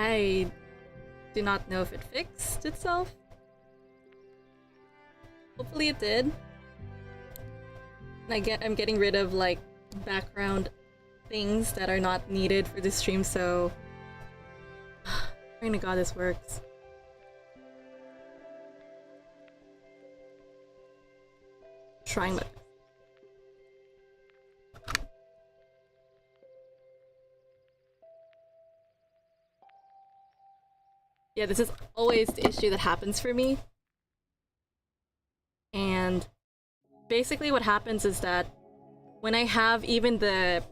I do not know if it fixed itself. Hopefully it did. And I'm getting rid of like background things that are not needed for this stream, so praying to God this works. Trying my best. Yeah, this is always the issue that happens for me. And basically what happens is that when I have even the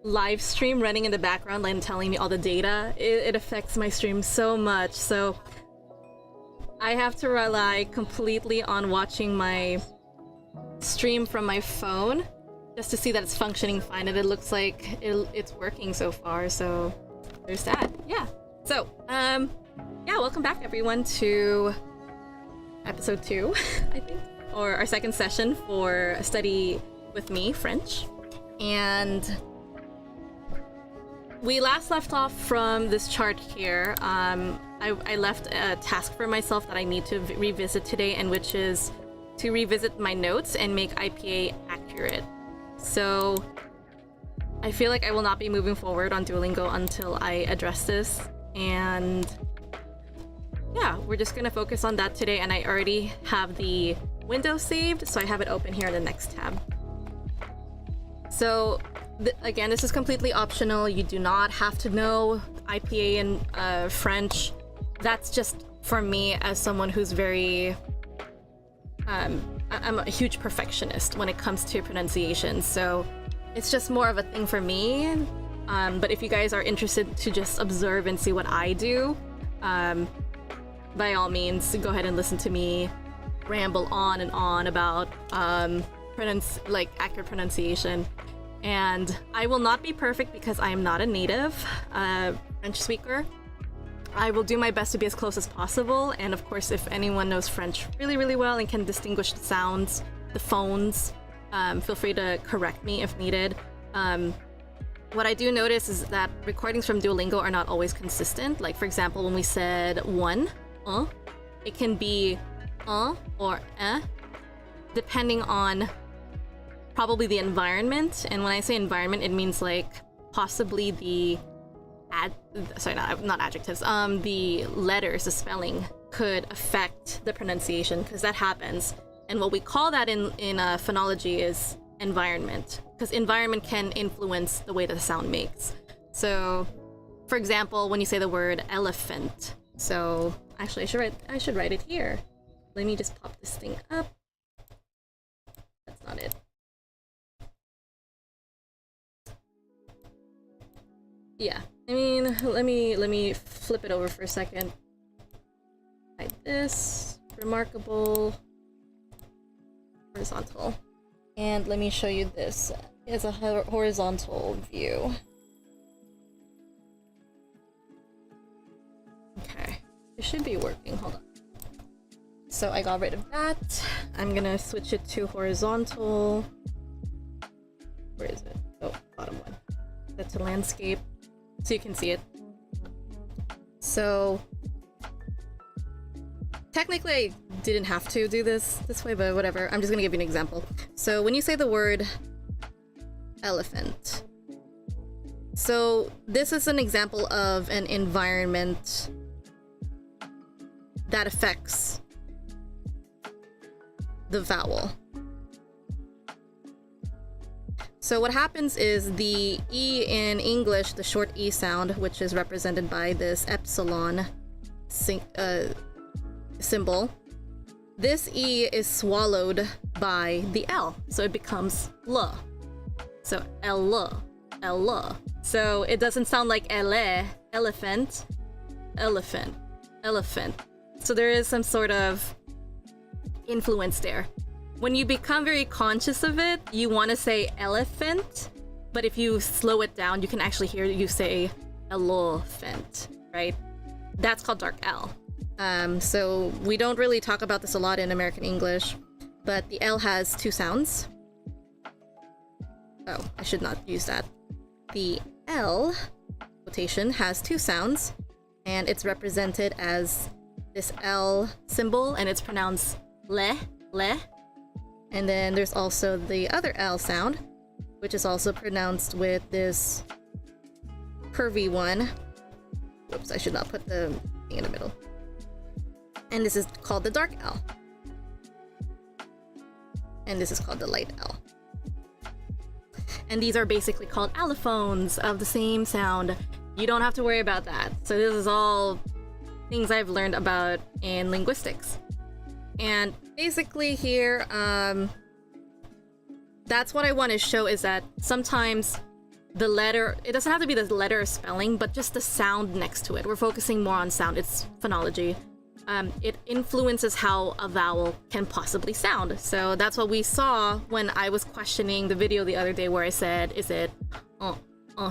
live stream running in the background and telling me all the data, it affects my stream so much. So I have to rely completely on watching my stream from my phone just to see that it's functioning fine, and it looks like it's working so far. So there's that. Yeah. So, yeah, welcome back everyone to episode 2, I think, or our second session for Study With Me, French. And we last left off from this chart here. I left a task for myself that I need to revisit today, and which is to revisit my notes and make IPA accurate. So I feel like I will not be moving forward on Duolingo until I address this. And yeah, we're just gonna focus on that today, and I already have the window saved, so I have it open here in the next tab. So again, this is completely optional. You do not have to know IPA and French. That's just for me as someone who's very I'm a huge perfectionist when it comes to pronunciation, so it's just more of a thing for me. But if you guys are interested to just observe and see what I do, by all means, go ahead and listen to me ramble on and on about accurate pronunciation. And I will not be perfect because I am not a native French speaker. I will do my best to be as close as possible, and of course, if anyone knows French really, really well and can distinguish the sounds, the phones, feel free to correct me if needed. What I do notice is that recordings from Duolingo are not always consistent. Like, for example, when we said one, it can be or depending on probably the environment. And when I say environment, it means like possibly the not adjectives. The letters, the spelling could affect the pronunciation, because that happens. And what we call that in phonology is environment, because environment can influence the way that the sound makes. So, for example, when you say the word elephant, so actually I should write it here. Let me just pop this thing up. That's not it. Yeah, I mean, let me flip it over for a second. Like this, remarkable, horizontal. And let me show you this as a horizontal view. Okay, it should be working, hold on. So I got rid of that. I'm gonna switch it to horizontal. Where is it? Oh, bottom one. Set to landscape, so you can see it. So technically I didn't have to do this way, but whatever. I'm just gonna give you an example. So when you say the word elephant, so this is an example of an environment that affects the vowel. So what happens is the E in English, the short E sound, which is represented by this epsilon symbol, this E is swallowed by the L, so it becomes L. So L. So it doesn't sound like ele, elephant, elephant, elephant. So there is some sort of influence there. When you become very conscious of it, you want to say elephant, but if you slow it down, you can actually hear you say elephant, right? That's called dark L. So we don't really talk about this a lot in American English, but the L has two sounds. Oh, I should not use that. The L quotation has two sounds, and it's represented as this L symbol, and it's pronounced le, le. And then there's also the other L sound, which is also pronounced with this curvy one. Whoops, I should not put the thing in the middle. And this is called the dark L. And this is called the light L. And these are basically called allophones of the same sound. You don't have to worry about that. So this is all things I've learned about in linguistics. And basically here, that's what I want to show, is that sometimes the letter, it doesn't have to be the letter or spelling, but just the sound next to it. We're focusing more on sound. It's phonology. It influences how a vowel can possibly sound. So that's what we saw when I was questioning the video the other day, where I said, is it un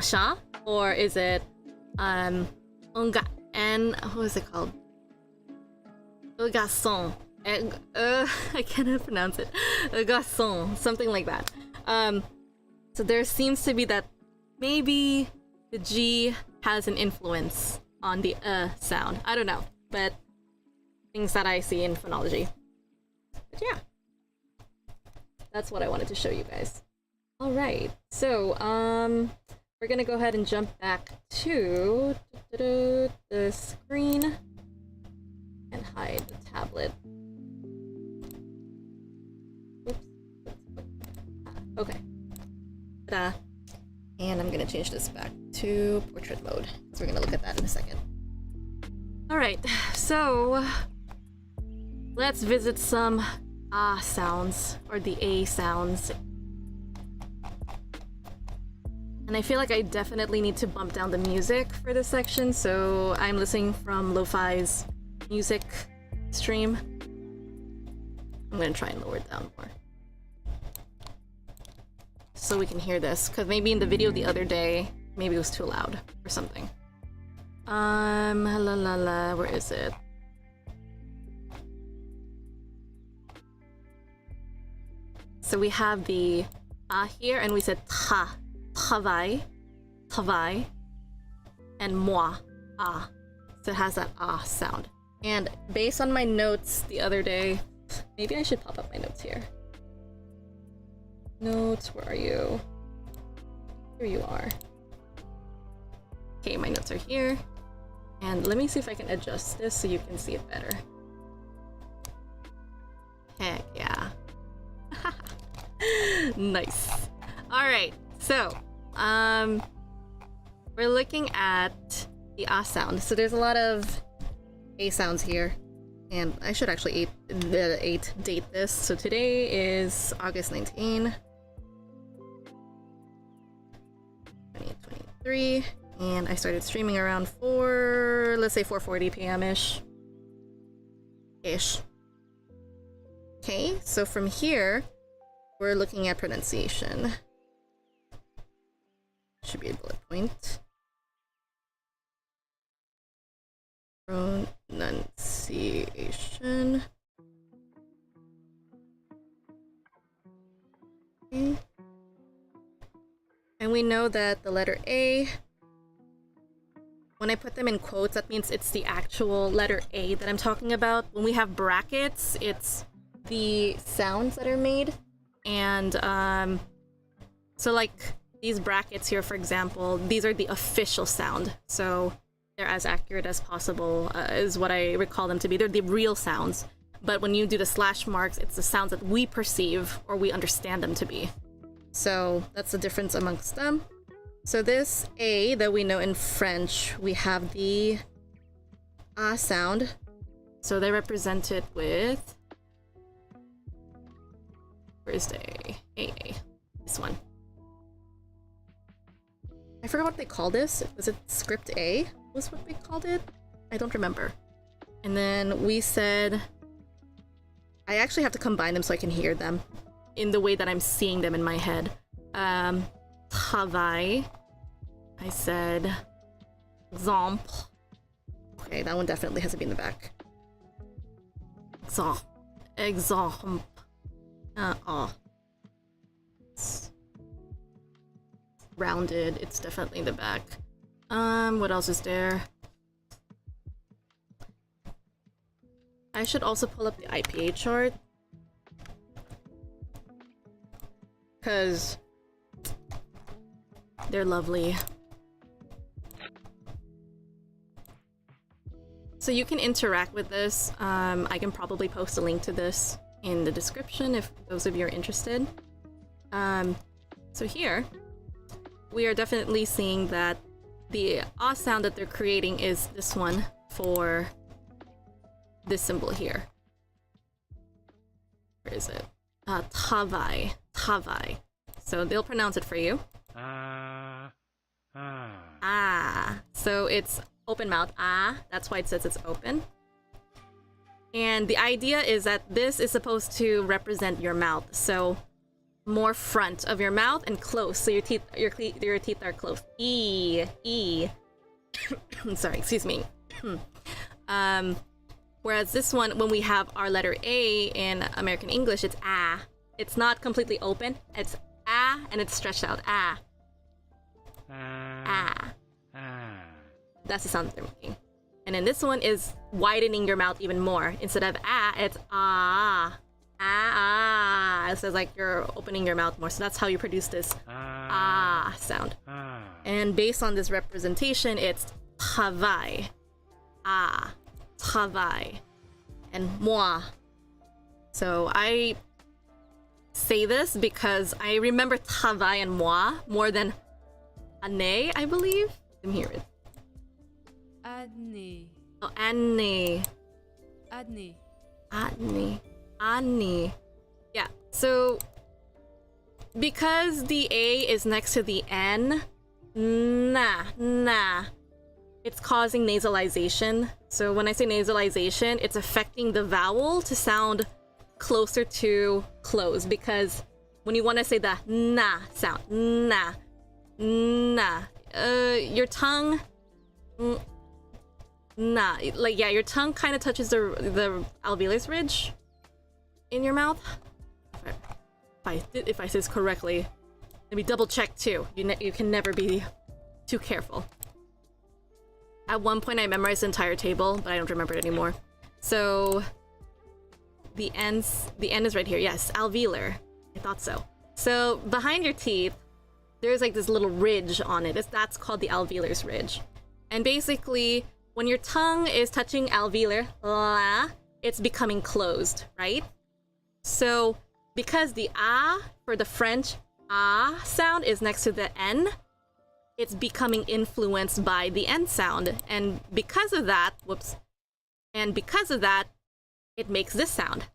chat, or is it un what is it called? Un garçon. I cannot pronounce it. Un garçon, something like that. So there seems to be that maybe the G has an influence on the sound. I don't know, but things that I see in phonology. But yeah, that's what I wanted to show you guys. All right, so we're gonna go ahead and jump back to the screen and hide the tablet. Oops. Okay. Ta-da. And I'm gonna change this back to portrait mode, so we're gonna look at that in a second. All right, so let's visit some ah sounds, or the A sounds. And I feel like I definitely need to bump down the music for this section, so I'm listening from Lofi's music stream. I'm gonna try and lower it down more, so we can hear this, because maybe in the video the other day, maybe it was too loud or something. Where is it? So we have the ah here, and we said ta, travail, travail, and moi, ah. So it has that ah sound. And based on my notes the other day, maybe I should pop up my notes here. Notes, where are you? Here you are. Okay, my notes are here. And let me see if I can adjust this so you can see it better. Heck yeah. Nice. Alright, so we're looking at the ah sound. So there's a lot of A sounds here. And I should actually date this. So today is August 19, 2023. And I started streaming around let's say 4:40 p.m. ish. Okay, so from here, we're looking at pronunciation. Should be a bullet point. Pronunciation. Okay. And we know that the letter A, when I put them in quotes, that means it's the actual letter A that I'm talking about. When we have brackets, it's the sounds that are made. And so like these brackets here, for example, these are the official sound. So they're as accurate as possible, is what I recall them to be. They're the real sounds. But when you do the slash marks, it's the sounds that we perceive or we understand them to be. So that's the difference amongst them. So this A that we know in French, we have the ah sound. So they represent it with, where's the A? This one. I forgot what they called this. Was it script A? Was what they called it? I don't remember. And then we said, I actually have to combine them so I can hear them in the way that I'm seeing them in my head. Travail. I said exemple. Okay, that one definitely has to be in the back. Exemple. It's rounded. It's definitely in the back. What else is there? I should also pull up the IPA chart. Because they're lovely. So you can interact with this. I can probably post a link to this in the description if those of you are interested. So here, we are definitely seeing that the ah sound that they're creating is this one for this symbol here. Where is it? Tavai. Tavai. So they'll pronounce it for you. Ah. So it's open mouth. Ah. That's why it says it's open. And the idea is that this is supposed to represent your mouth. So more front of your mouth and close. So your teeth are close. E. Sorry, excuse me. Whereas this one, when we have our letter A in American English, it's ah. It's not completely open. It's ah, and it's stretched out. Ah. Ah. That's the sound that they're making. And then this one is widening your mouth even more. Instead of ah, it's ah. Ah. It says like you're opening your mouth more. So that's how you produce this ah sound. And based on this representation, it's travail. Ah. Travail. And moi. So I say this because I remember travail and moi more than année, I believe. Let me hear it. Année. Oh, année. Année. Année. Année. Yeah, so because the A is next to the N, nah, it's causing nasalization. So when I say nasalization, it's affecting the vowel to sound closer to close, because when you want to say the na sound, na, your tongue, nah, like yeah, your tongue kind of touches the alveolus ridge in your mouth. If I say this correctly, let me double check too. You can never be too careful. At one point, I memorized the entire table, but I don't remember it anymore. So the N is right here. Yes, alveolar. I thought so. So behind your teeth, there's like this little ridge on it. That's called the alveolus ridge. And basically, when your tongue is touching alveolar, it's becoming closed, right? So because the ah for the French ah sound is next to the N, it's becoming influenced by the N sound. And because of that, it makes this sound.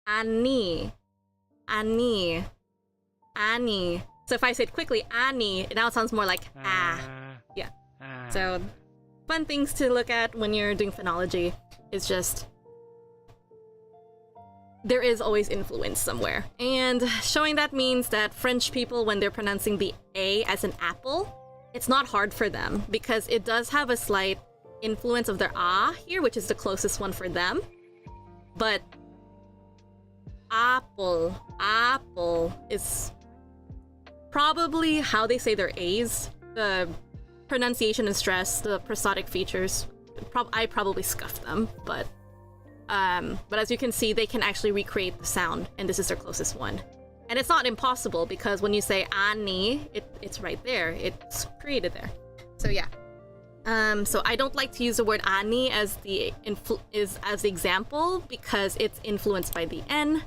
Ani. Ani. Ani. So if I say it quickly, Ani, it now sounds more like ah. Yeah. So fun things to look at when you're doing phonology is just there is always influence somewhere. And showing that means that French people, when they're pronouncing the A as an apple, it's not hard for them because it does have a slight influence of their ah here, which is the closest one for them. But apple is probably how they say their A's. The pronunciation and stress, the prosodic features, I probably scuffed them, but as you can see, they can actually recreate the sound, and this is their closest one. And it's not impossible because when you say ani, it's right there. It's created there. So yeah. So I don't like to use the word ani as the example because it's influenced by the N,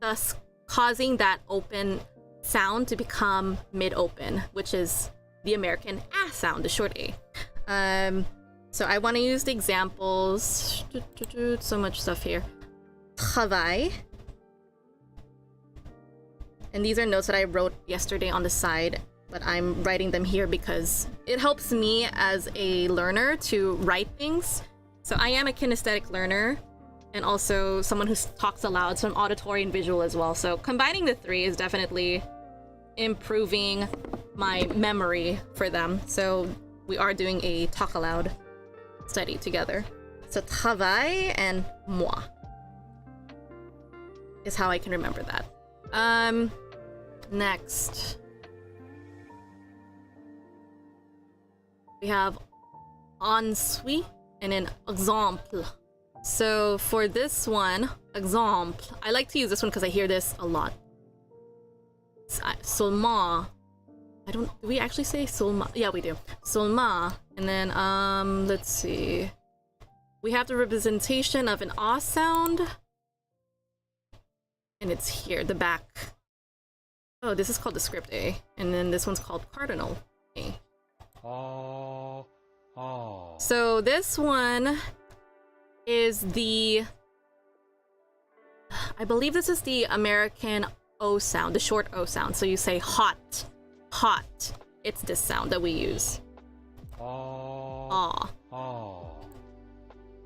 thus causing that open sound to become mid-open, which is the American ah sound, the short A. So I want to use the examples. So much stuff here. Travail. And these are notes that I wrote yesterday on the side, but I'm writing them here because it helps me as a learner to write things. So I am a kinesthetic learner and also someone who talks aloud, so I'm auditory and visual as well. So combining the three is definitely improving my memory for them. So we are doing a talk aloud study together. So travail and moi is how I can remember that. Next we have ensuite and then exemple. So for this one, exemple, I like to use this one because I hear this a lot. Seulement. Do we actually say seulement? Yeah, we do. Seulement. And then, let's see. We have the representation of an ah sound. And it's here, the back. Oh, this is called the script A. And then this one's called cardinal A. So this one is the... I believe this is the American O sound, the short O sound. So you say hot, hot. It's this sound that we use. Ah.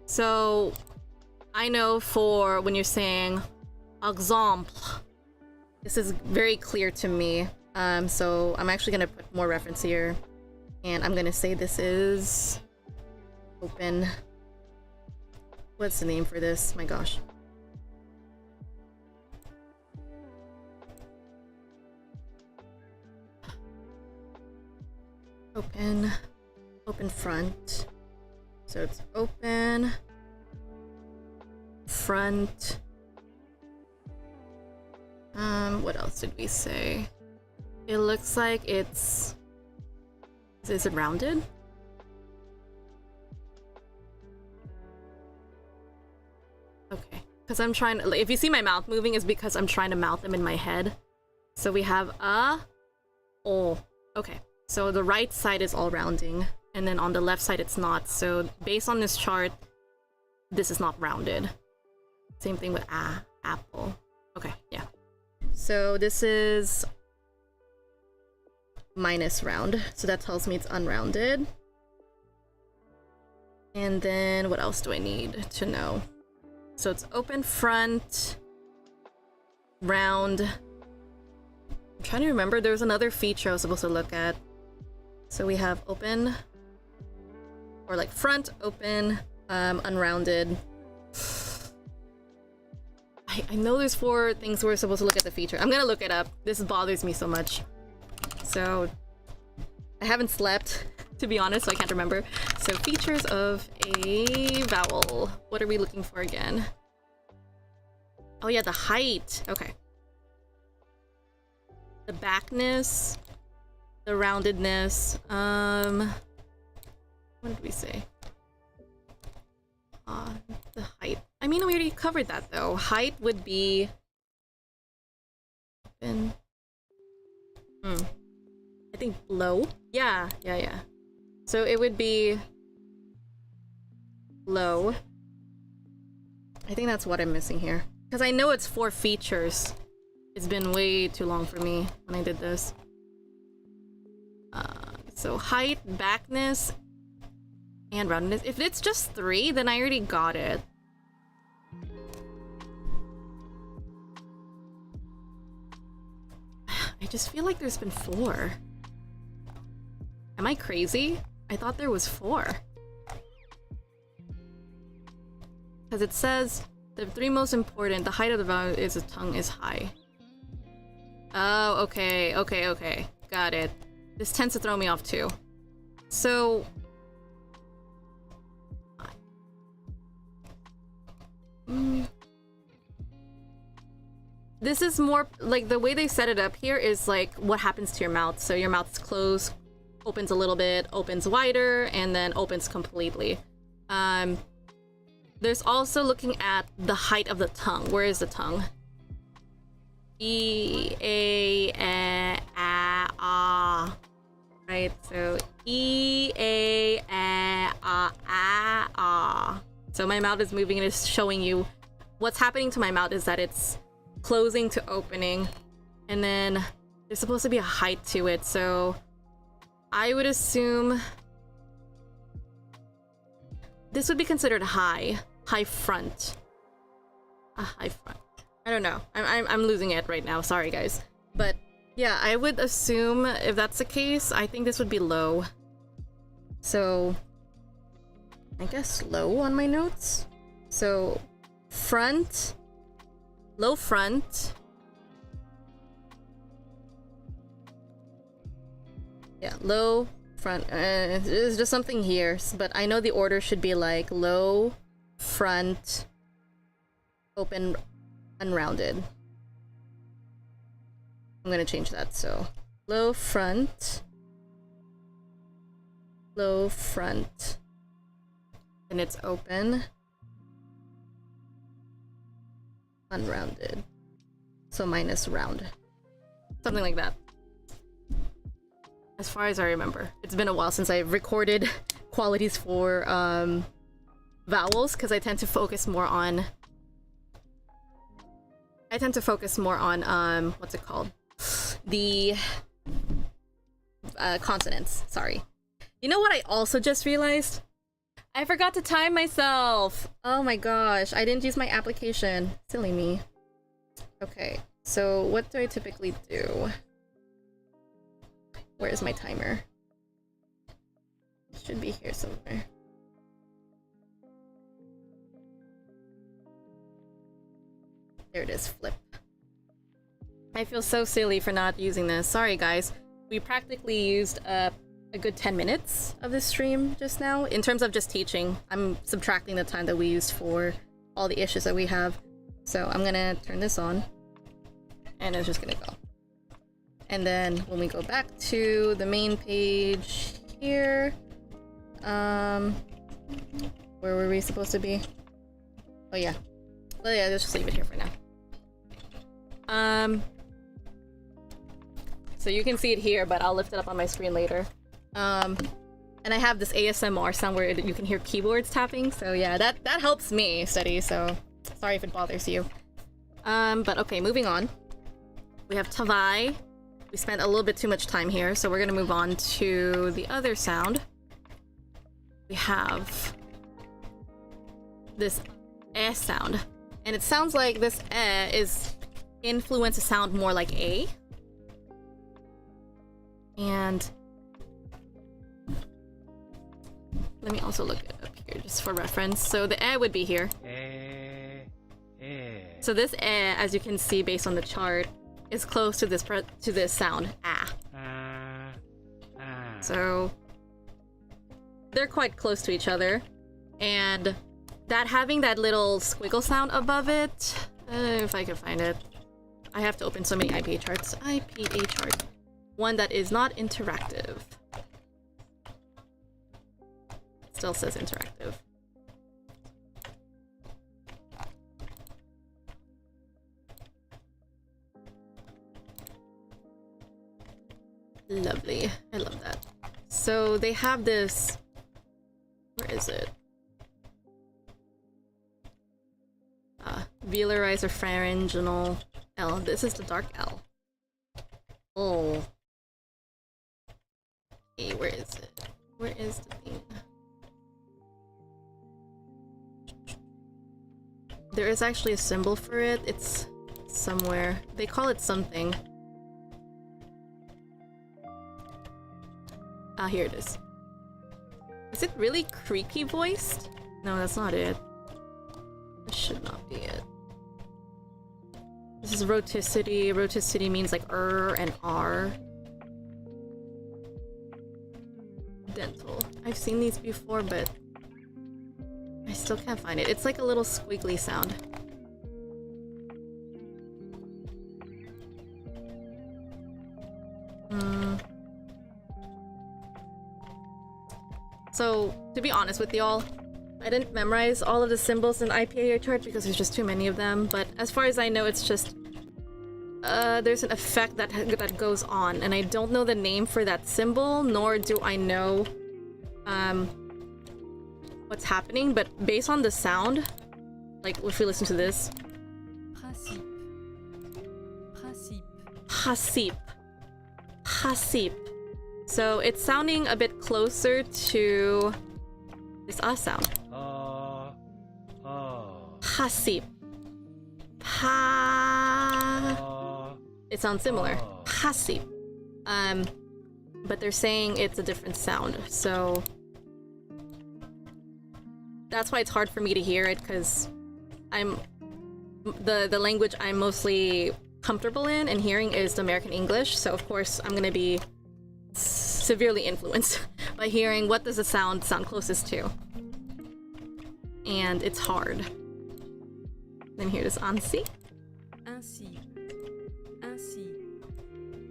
So I know for when you're saying exemple, this is very clear to me. So I'm actually gonna put more reference here, and I'm gonna say this is open. What's the name for this? My gosh. Open front. So it's open front. What else did we say? It looks like it's... Is it rounded? Okay. Because I'm trying to... If you see my mouth moving, it's because I'm trying to mouth them in my head. So we have o. Okay. So the right side is all rounding, and then on the left side it's not. So based on this chart, this is not rounded. Same thing with apple. Okay, yeah. So this is minus round, so that tells me it's unrounded. And then what else do I need to know? So it's open front, round. I'm trying to remember, there was another feature I was supposed to look at. So we have open, or like front, open, unrounded. I know there's 4 things we're supposed to look at the feature. I'm gonna look it up. This bothers me so much. So I haven't slept, to be honest, so I can't remember. So features of a vowel. What are we looking for again? Oh yeah, the height. Okay. The backness. The roundedness. What did we say? The height. I mean, we already covered that though. Height would be... I think low. Yeah. So it would be low. I think that's what I'm missing here. Because I know it's 4 features. It's been way too long for me when I did this. So height, backness, and roundedness. If it's just 3, then I already got it. I just feel like there's been 4. Am I crazy? I thought there was 4. Because it says the 3 most important, the height of the vowel is the tongue is high. Oh, okay. Got it. This tends to throw me off too. So... This is more like the way they set it up here is like what happens to your mouth. So your mouth's closed, opens a little bit, opens wider, and then opens completely. There's also looking at the height of the tongue. Where is the tongue? E, A, A. Right, so E, A, A. So my mouth is moving and it's showing you what's happening to my mouth is that it's closing to opening, and then there's supposed to be a height to it. So I would assume this would be considered high front. A high front. I don't know. I'm losing it right now. Sorry, guys. But yeah, I would assume if that's the case, I think this would be low. So I guess low on my notes. So front, low front. Yeah, low front. There's just something here, but I know the order should be like low front. front, open, unrounded. I'm gonna change that, so low front, and it's open, unrounded. So minus round. Something like that. As far as I remember. It's been a while since I've recorded qualities for vowels, because I tend to focus more on what's it called? The consonants, sorry. You know what I also just realized? I forgot to time myself! Oh my gosh, I didn't use my application. Silly me. Okay, so what do I typically do? Where is my timer? It should be here somewhere. There it is, flip. I feel so silly for not using this. Sorry guys. We practically used a good 10 minutes of this stream just now. In terms of just teaching, I'm subtracting the time that we used for all the issues that we have. So I'm gonna turn this on. And it's just gonna go. And then when we go back to the main page here, where were we supposed to be? Oh yeah. Well yeah, let's just leave it here for now. So you can see it here, but I'll lift it up on my screen later. And I have this ASMR sound where you can hear keyboards tapping, so yeah, that helps me study, so sorry if it bothers you. But okay, moving on. We have Tavai. We spent a little bit too much time here, so we're gonna move on to the other sound. We have this eh sound. And it sounds like this eh is influence a sound more like a. And let me also look it up here just for reference. So the eh would be here. So this eh, as you can see based on the chart, is close to this sound, ah. So they're quite close to each other, and that having that little squiggle sound above it, if I can find it, I have to open so many IPA charts. IPA chart, one that is not interactive. It still says interactive. Lovely. I love that. So they have this... Where is it? Velarizer pharyngeal L. This is the dark L. Oh. Hey, where is it? Where is the thing? There is actually a symbol for it. It's somewhere. They call it something. Ah, here it is. Is it really creaky voiced? No, that's not it. This should not be it. This is roticity. Roticity means like and R. Dental. I've seen these before, but I still can't find it. It's like a little squiggly sound. So, to be honest with y'all, I didn't memorize all of the symbols in IPA chart because there's just too many of them, but as far as I know, it's just... there's an effect that goes on, and I don't know the name for that symbol, nor do I know what's happening, but based on the sound, like if we listen to this... Hasip. Hasip. So it's sounding a bit closer to this sound. Hasip. It sounds similar. Hasip. But they're saying it's a different sound, so that's why it's hard for me to hear it, because I'm the language I'm mostly comfortable in and hearing is the American English, so of course I'm gonna be severely influenced by hearing what does the sound closest to. and it's hard. Then here it is ainsi. Ainsi. Ainsi.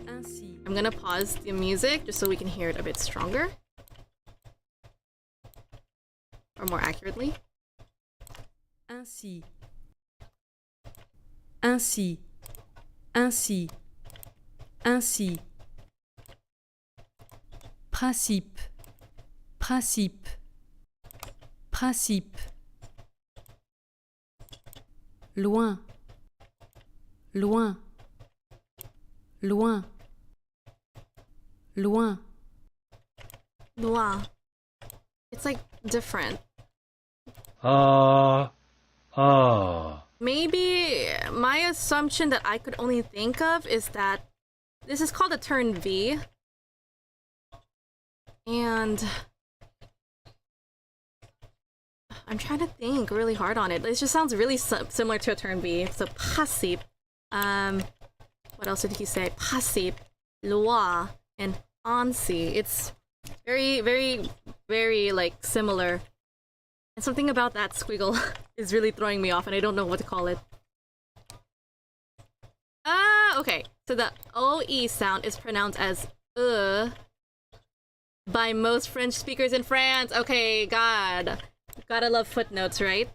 Ainsi. I'm gonna pause the music just so we can hear it a bit stronger. Or more accurately. Ainsi. Ainsi. Ainsi. Ainsi. Principe. Principe. Principe. Loin. Loin. Loin. Loin. Loin. It's like different. Maybe my assumption that I could only think of is that this is called a turn V. And I'm trying to think really hard on it. It just sounds really similar to a turn V. So principe. What else did he say? Principe, loi, and ainsi. It's very, very, very like similar. And something about that squiggle is really throwing me off, and I don't know what to call it. Okay. So the OE sound is pronounced as by most French speakers in France. Okay, God. Gotta love footnotes, right?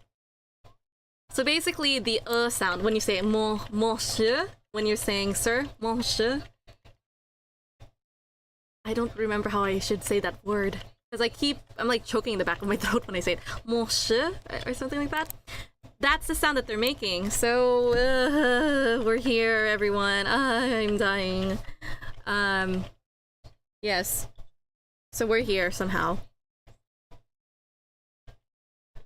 So basically, the sound, when you say monsieur, when you're saying sir, monsieur. I don't remember how I should say that word. Because I'm like choking in the back of my throat when I say it. Monsieur, or something like that. That's the sound that they're making. So, we're here, everyone. I'm dying. Yes. So we're here somehow.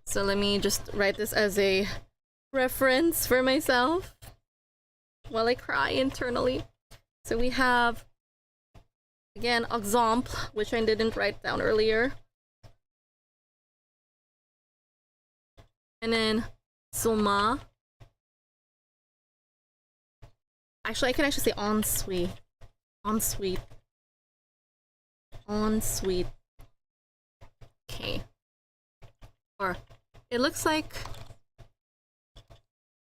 So let me just write this as a reference for myself while I cry internally. So we have, again, exemple, which I didn't write down earlier. And then soma. Actually, I can actually say ensuite. Ensuite. Ensuite. Okay. Or it looks like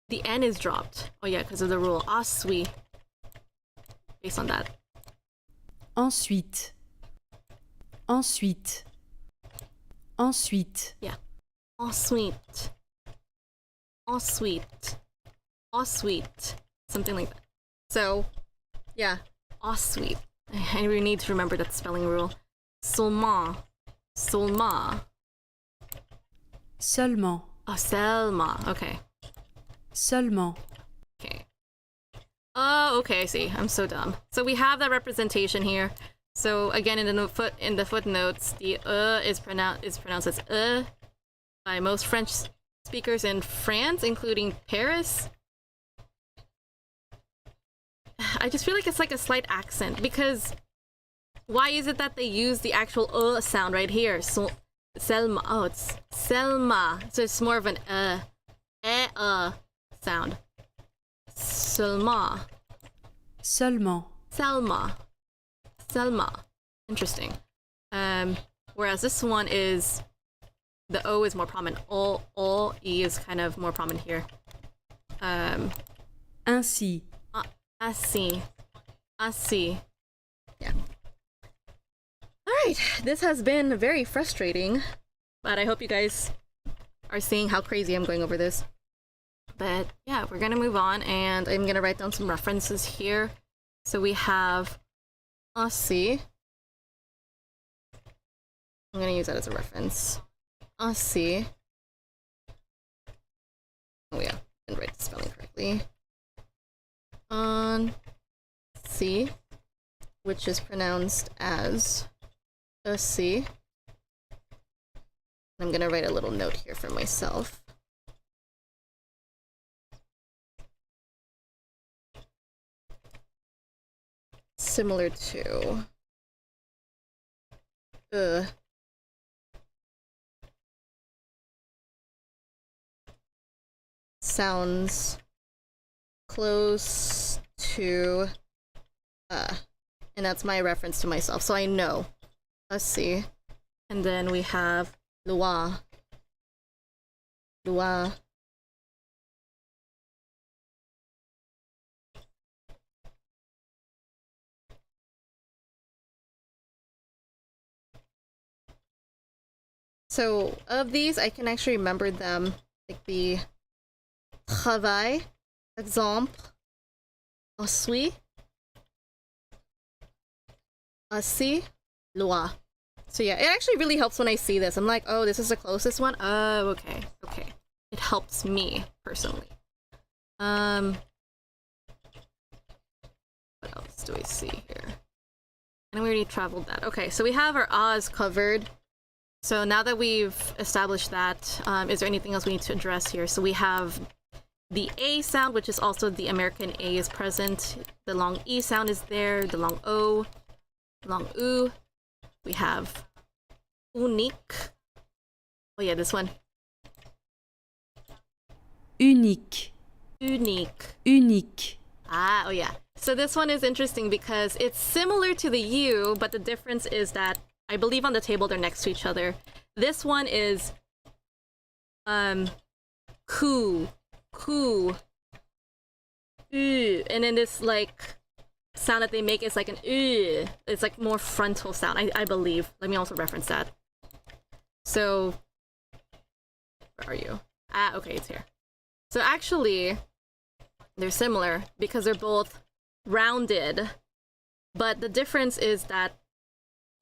the N is dropped. Oh yeah, because of the rule. Ensuite. Based on that. Ensuite. Ensuite. Ensuite. Yeah. Ensuite. Ensuite. Ensuite. Something like that. So, yeah. Ensuite. I really need to remember that spelling rule. Seulement. Seulement. Seulement. Oh, seulement. Okay. Seulement. Okay. Oh, okay, I see. I'm so dumb. So we have that representation here. So again, in the footnotes, the is pronounced as by most French speakers in France, including Paris. I just feel like it's like a slight accent, because why is it that they use the actual sound right here? So Selma. Oh, it's Selma. So it's more of an sound. Selma. Seulement. Selma. Selma. Interesting. Whereas this one is, the O is more prominent. O, E is kind of more prominent here. Ainsi. Ainsi. Ainsi. Yeah. Alright, this has been very frustrating, but I hope you guys are seeing how crazy I'm going over this. But yeah, we're gonna move on, and I'm gonna write down some references here. So we have ainsi. I'm gonna use that as a reference. Ainsi. Oh yeah, I didn't write the spelling correctly. Ainsi, which is pronounced as ainsi. I'm gonna write a little note here for myself. Similar to sounds close to and that's my reference to myself, so I know. Let's see. And then we have loi. Lua. So of these, I can actually remember them, like the travail, exemple, ensuite, assis, loi. So yeah, it actually really helps when I see this. I'm like, oh, this is the closest one. Oh, okay, okay. It helps me personally. What else do we see here? And we already traveled that. Okay, so we have our ahs covered. So now that we've established that, is there anything else we need to address here? So we have the A sound, which is also the American A is present. The long E sound is there. The long O, long U. We have unique. Oh yeah, this one. Unique. Unique. Unique. Ah, oh yeah. So this one is interesting because it's similar to the U, but the difference is that I believe on the table they're next to each other. This one is ku, and then this like sound that they make is like an it's like more frontal sound, I believe. Let me also reference that. So where are you? Ah, okay, it's here. So actually they're similar because they're both rounded, but the difference is that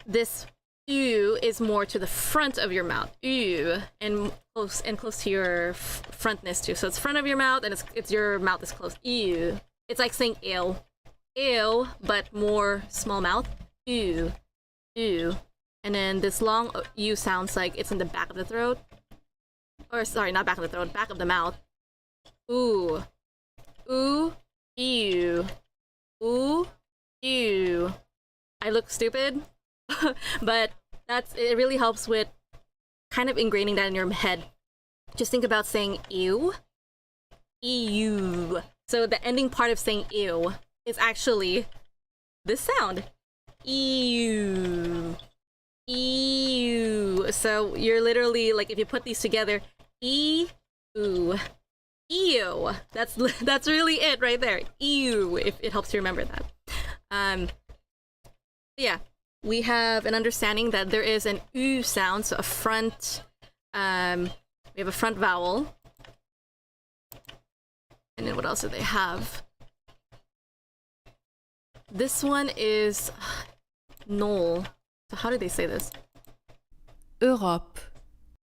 this U is more to the front of your mouth, U, and close to your frontness too. So it's front of your mouth, and it's your mouth is close. U. It's like saying ew, but more small mouth. U, U, and then this long U sounds like it's in the back of the throat, or sorry, not back of the throat, back of the mouth. Ooh, ooh, ew, ooh, ew. I look stupid. But it really helps with kind of ingraining that in your head. Just think about saying ew, ew. So the ending part of saying ew is actually this sound, ew, ew. So you're literally like, if you put these together, ew, ew. That's really it right there. Ew. If it helps you remember that. Yeah. We have an understanding that there is an U sound, so a front, we have a front vowel. And then what else do they have? This one is null. So how do they say this? Europe.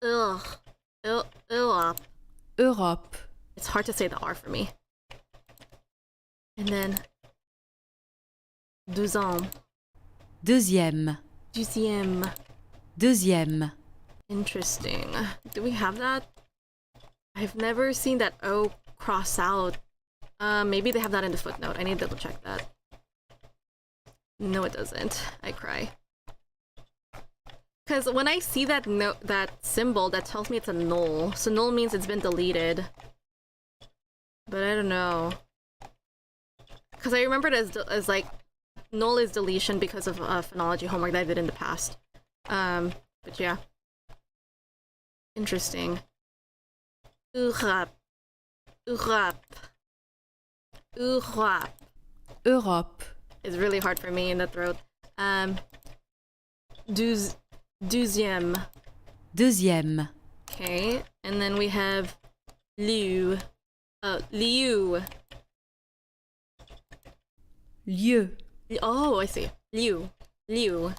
Ugh. Europe. Europe. It's hard to say the R for me. And then deuxième. Deuxième. Deuxième. Deuxième. Interesting. Do we have that? I've never seen that O cross out. Maybe they have that in the footnote. I need to double check that. No, it doesn't. I cry. Because when I see that that symbol, that tells me it's a null. So null means it's been deleted. But I don't know. Because I remember it as like, null is deletion because of phonology homework that I did in the past. But yeah. Interesting. Europe. Europe. Europe. Europe. It's really hard for me in the throat. Deuxième. Deuxième. Okay, and then we have lieu. Lieu. Lieu. Oh, I see. Liu. Liu.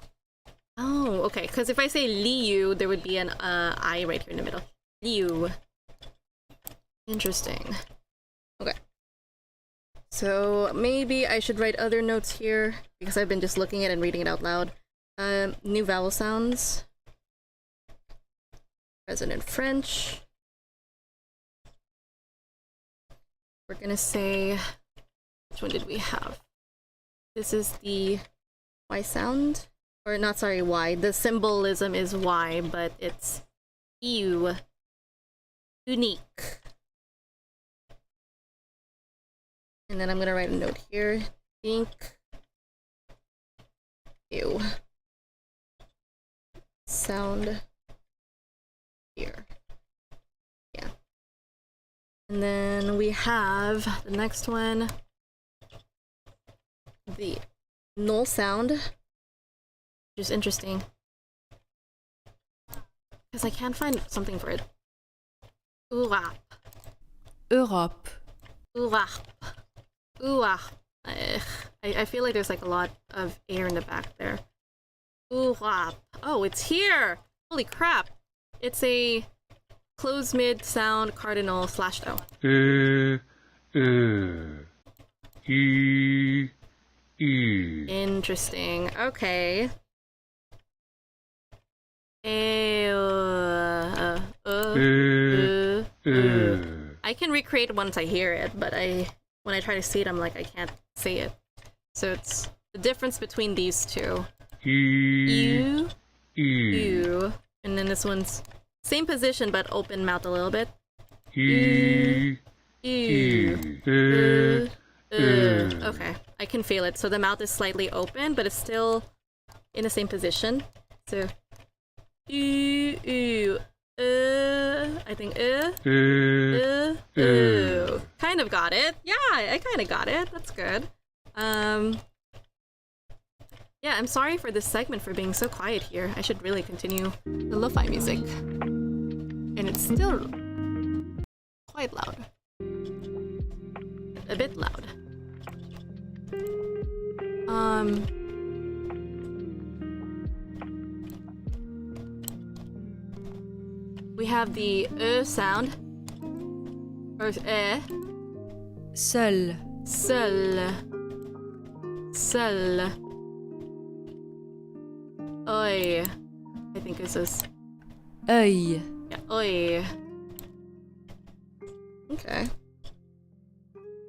Oh, okay. Because if I say Liu, there would be an I right here in the middle. Liu. Interesting. Okay. So maybe I should write other notes here because I've been just looking at it and reading it out loud. New vowel sounds. Present in French. We're gonna say, which one did we have? This is the Y sound, or not, sorry, Y. The symbolism is Y, but it's U. Unique. And then I'm gonna write a note here. Think. Ew. Sound. here. Yeah. And then we have the next one, the null sound, which is interesting. Because I can't find something for it. Urap. Europe, Urap. Urap. I feel like there's like a lot of air in the back there. Urap. Oh, it's here! Holy crap! It's a closed mid sound cardinal slash though. Interesting. Okay. I can recreate it once I hear it, but when I try to say it, I'm like, I can't say it. So it's the difference between these two. You, you, and then this one's same position but open mouth a little bit. Okay, I can feel it. So the mouth is slightly open, but it's still in the same position. So I think kind of got it. Yeah, I kind of got it. That's good. Yeah, I'm sorry for this segment for being so quiet here. I should really continue the lo-fi music. And it's still quite loud. A bit loud. We have the sound. Or seul, seul. Seul. Oi. I think this is. œil, Yeah, oi. Okay.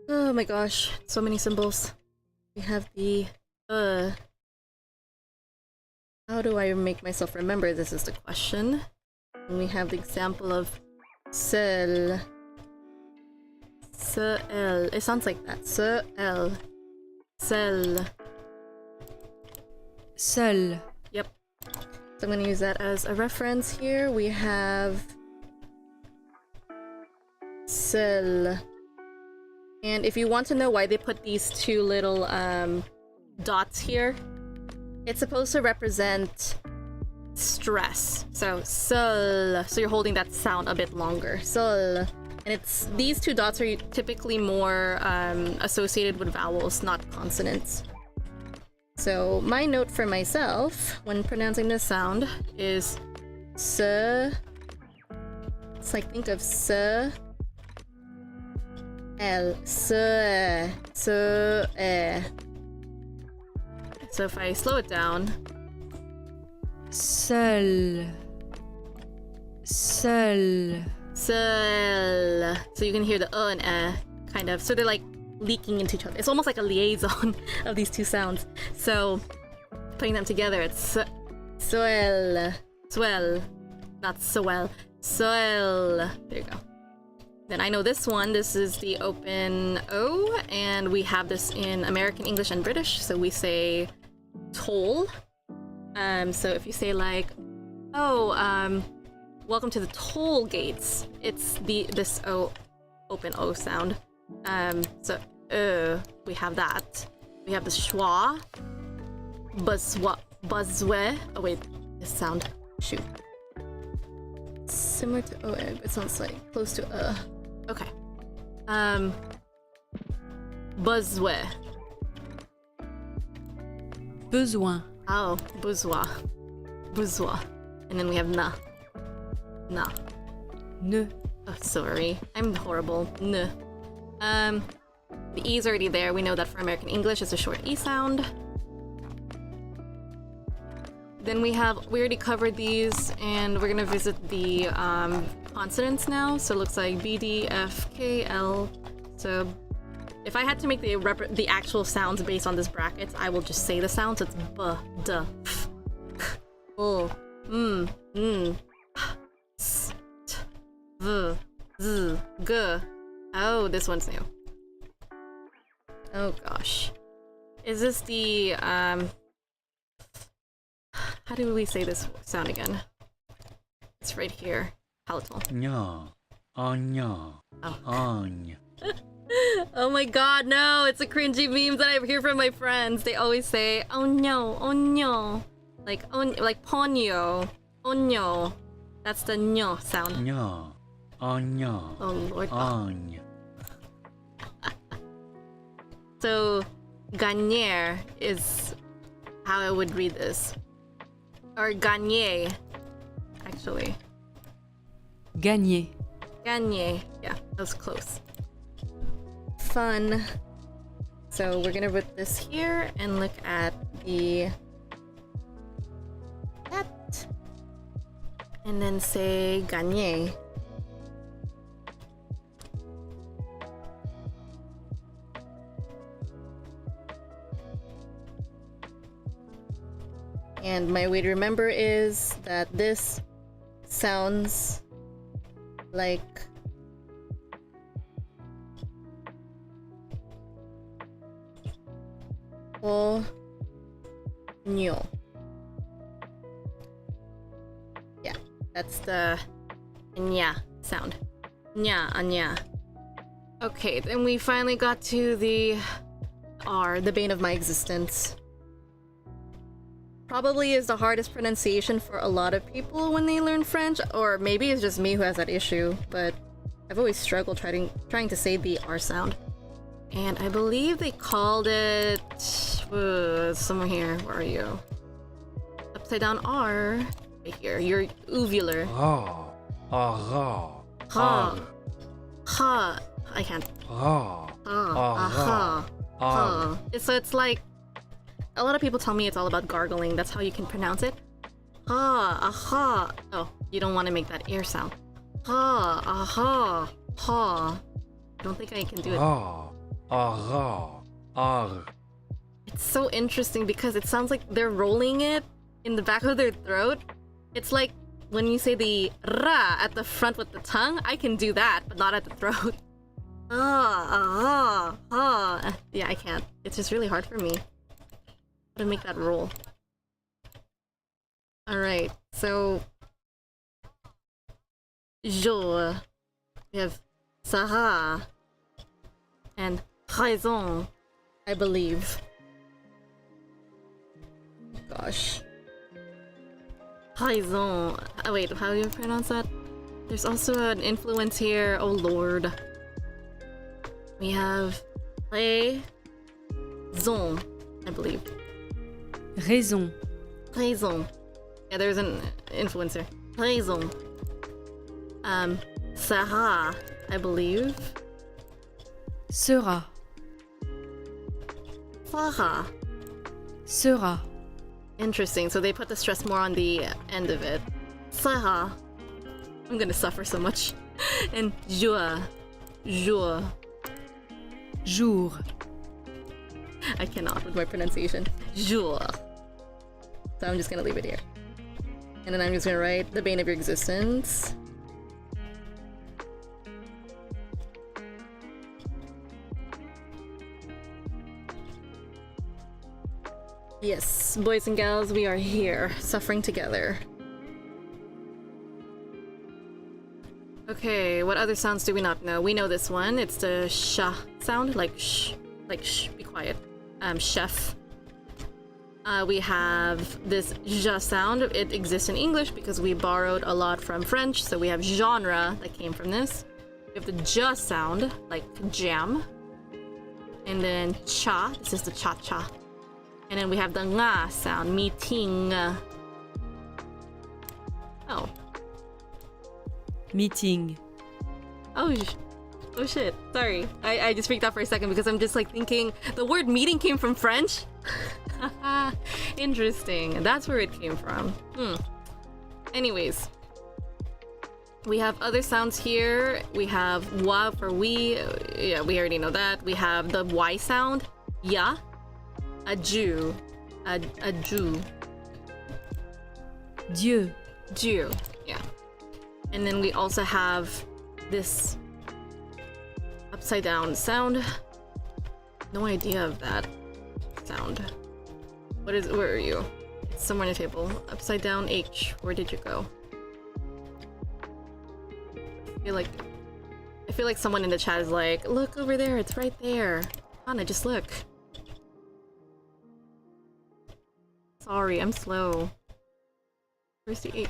Oh my gosh, so many symbols. We have the How do I make myself remember this is the question. And we have the example of seul. Seul. It sounds like that. Seul. Seul. seul, Yep. So I'm gonna use that as a reference here. We have seul. And if you want to know why they put these two little dots here, it's supposed to represent stress. So seul. So you're holding that sound a bit longer. Seul. And it's these two dots are typically more associated with vowels, not consonants. So my note for myself when pronouncing this sound is se. It's like think of se. El. Se. Se. So if I slow it down. seul, seul, Seul. So you can hear the and kind of. So they're like leaking into each other. It's almost like a liaison of these two sounds. So putting them together, it's swell. Swell. Not swell. Swell. There you go. Then I know this one. This is the open O, and we have this in American English and British. So we say toll. So if you say like, oh, welcome to the toll gates, it's this O, open O sound. So we have that. We have the schwa, buzzwe. Oh wait, this sound. Shoot. Similar to O, it sounds like close to Okay. Buzzwe. besoin, Oh, bourgeois. Bourgeois. And then we have na. Na. ne, Oh, sorry. I'm horrible. Ne. The E's already there. We know that for American English, it's a short E sound. Then we already covered these, and we're gonna visit the consonants now. So it looks like B, D, F, K, L. So if I had to make the actual sounds based on this bracket, I will just say the sounds. It's B, D, F, O, S, T, V, Z, G. Oh, this one's new. Oh gosh. Is this the how do we say this sound again? It's right here. Palatal. 냐, 아냐, Oh. On. Oh my god, no! It's a cringy meme that I hear from my friends. They always say, "Oh no, oh no," like ponyo, onyo. That's the nyo sound. Nyo. Onyo. Oh lord. On. So, gagner is how I would read this, or gagner, actually. Gagner. Gagner. Yeah, that was close. Fun. So we're gonna put this here and look at that, and then say gagner. And my way to remember is that this sounds like o nyo. Yeah, that's the nya sound. Nya, anya. Okay, then we finally got to the R, the bane of my existence. Probably is the hardest pronunciation for a lot of people when they learn French, or maybe it's just me who has that issue, but I've always struggled trying to say the R sound. And I believe they called it... somewhere here. Where are you? Upside down R. Right here. You're uvular. Ra. Ra. Ha. Ha. I can't. Ra. Ha. Ha. So it's like... A lot of people tell me it's all about gargling. That's how you can pronounce it. Ha. Aha. Oh, you don't want to make that air sound. Ha. Aha. Ha. I don't think I can do it. Ra. Ra. R. It's so interesting because it sounds like they're rolling it in the back of their throat. It's like when you say the ra at the front with the tongue, I can do that, but not at the throat. Yeah, I can't. It's just really hard for me to make that roll. Alright, so... Je. We have Sarah. And raison, I believe. Gosh. Raison. Oh wait, how do you pronounce that? There's also an influence here. Oh lord. We have raison, I believe. Raison. Raison. Yeah, there's an influencer. Raison. Sarah, I believe. Sera. Sarah. Sera. Interesting, so they put the stress more on the end of it. Sarah. I'm gonna suffer so much. And jour. Jour. Jour. I cannot with my pronunciation. Jour. So I'm just gonna leave it here. And then I'm just gonna write the bane of your existence. Yes, boys and gals, we are here, suffering together. Okay, what other sounds do we not know? We know this one. It's the sh sound, like shh, be quiet. Chef. We have this ja sound. It exists in English because we borrowed a lot from French, so we have genre that came from this. We have the ja sound, like jam. And then cha, this is the cha-cha. And then we have the nga sound, meeting. Oh. Meeting. Oh shit. Sorry. I just freaked out for a second because I'm just like thinking the word meeting came from French. Interesting. That's where it came from. Anyways. We have other sounds here. We have wa for we. Yeah, we already know that. We have the y sound. Ya. A Jew. A Jew. Dieu. Jew. Yeah. And then we also have this upside down sound. No idea of that sound. Where are you? It's somewhere on the table. Upside down H. Where did you go? I feel like someone in the chat is like, look over there, it's right there. Anna, just look. Sorry, I'm slow. Where's the H?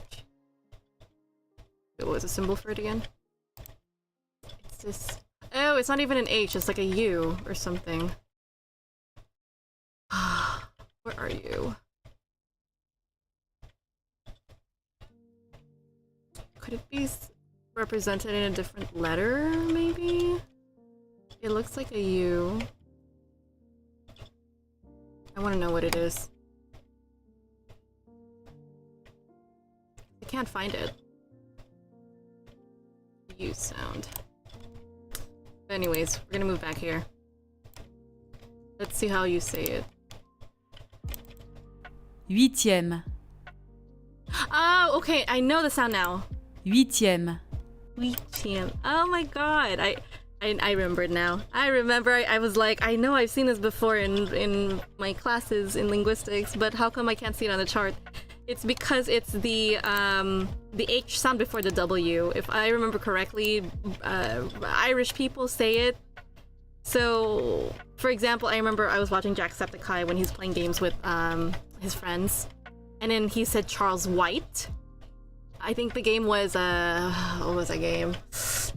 What was the symbol for it again? It's this. Oh, it's not even an H, it's like a U or something. Where are you? Could it be represented in a different letter, maybe? It looks like a U. I want to know what it is. I can't find it. U sound. But anyways, we're gonna move back here. Let's see how you say it. 8e, Oh, okay, I know the sound now. 8e, 8e. Oh my god, I remembered now. I remember. I was like, I know I've seen this before in my classes in linguistics, but how come I can't see it on the chart? It's because it's the H sound before the W. If I remember correctly, Irish people say it. So, for example, I remember I was watching Jacksepticeye when he's playing games with his friends, and then he said Charles White. I think the game was what was that game?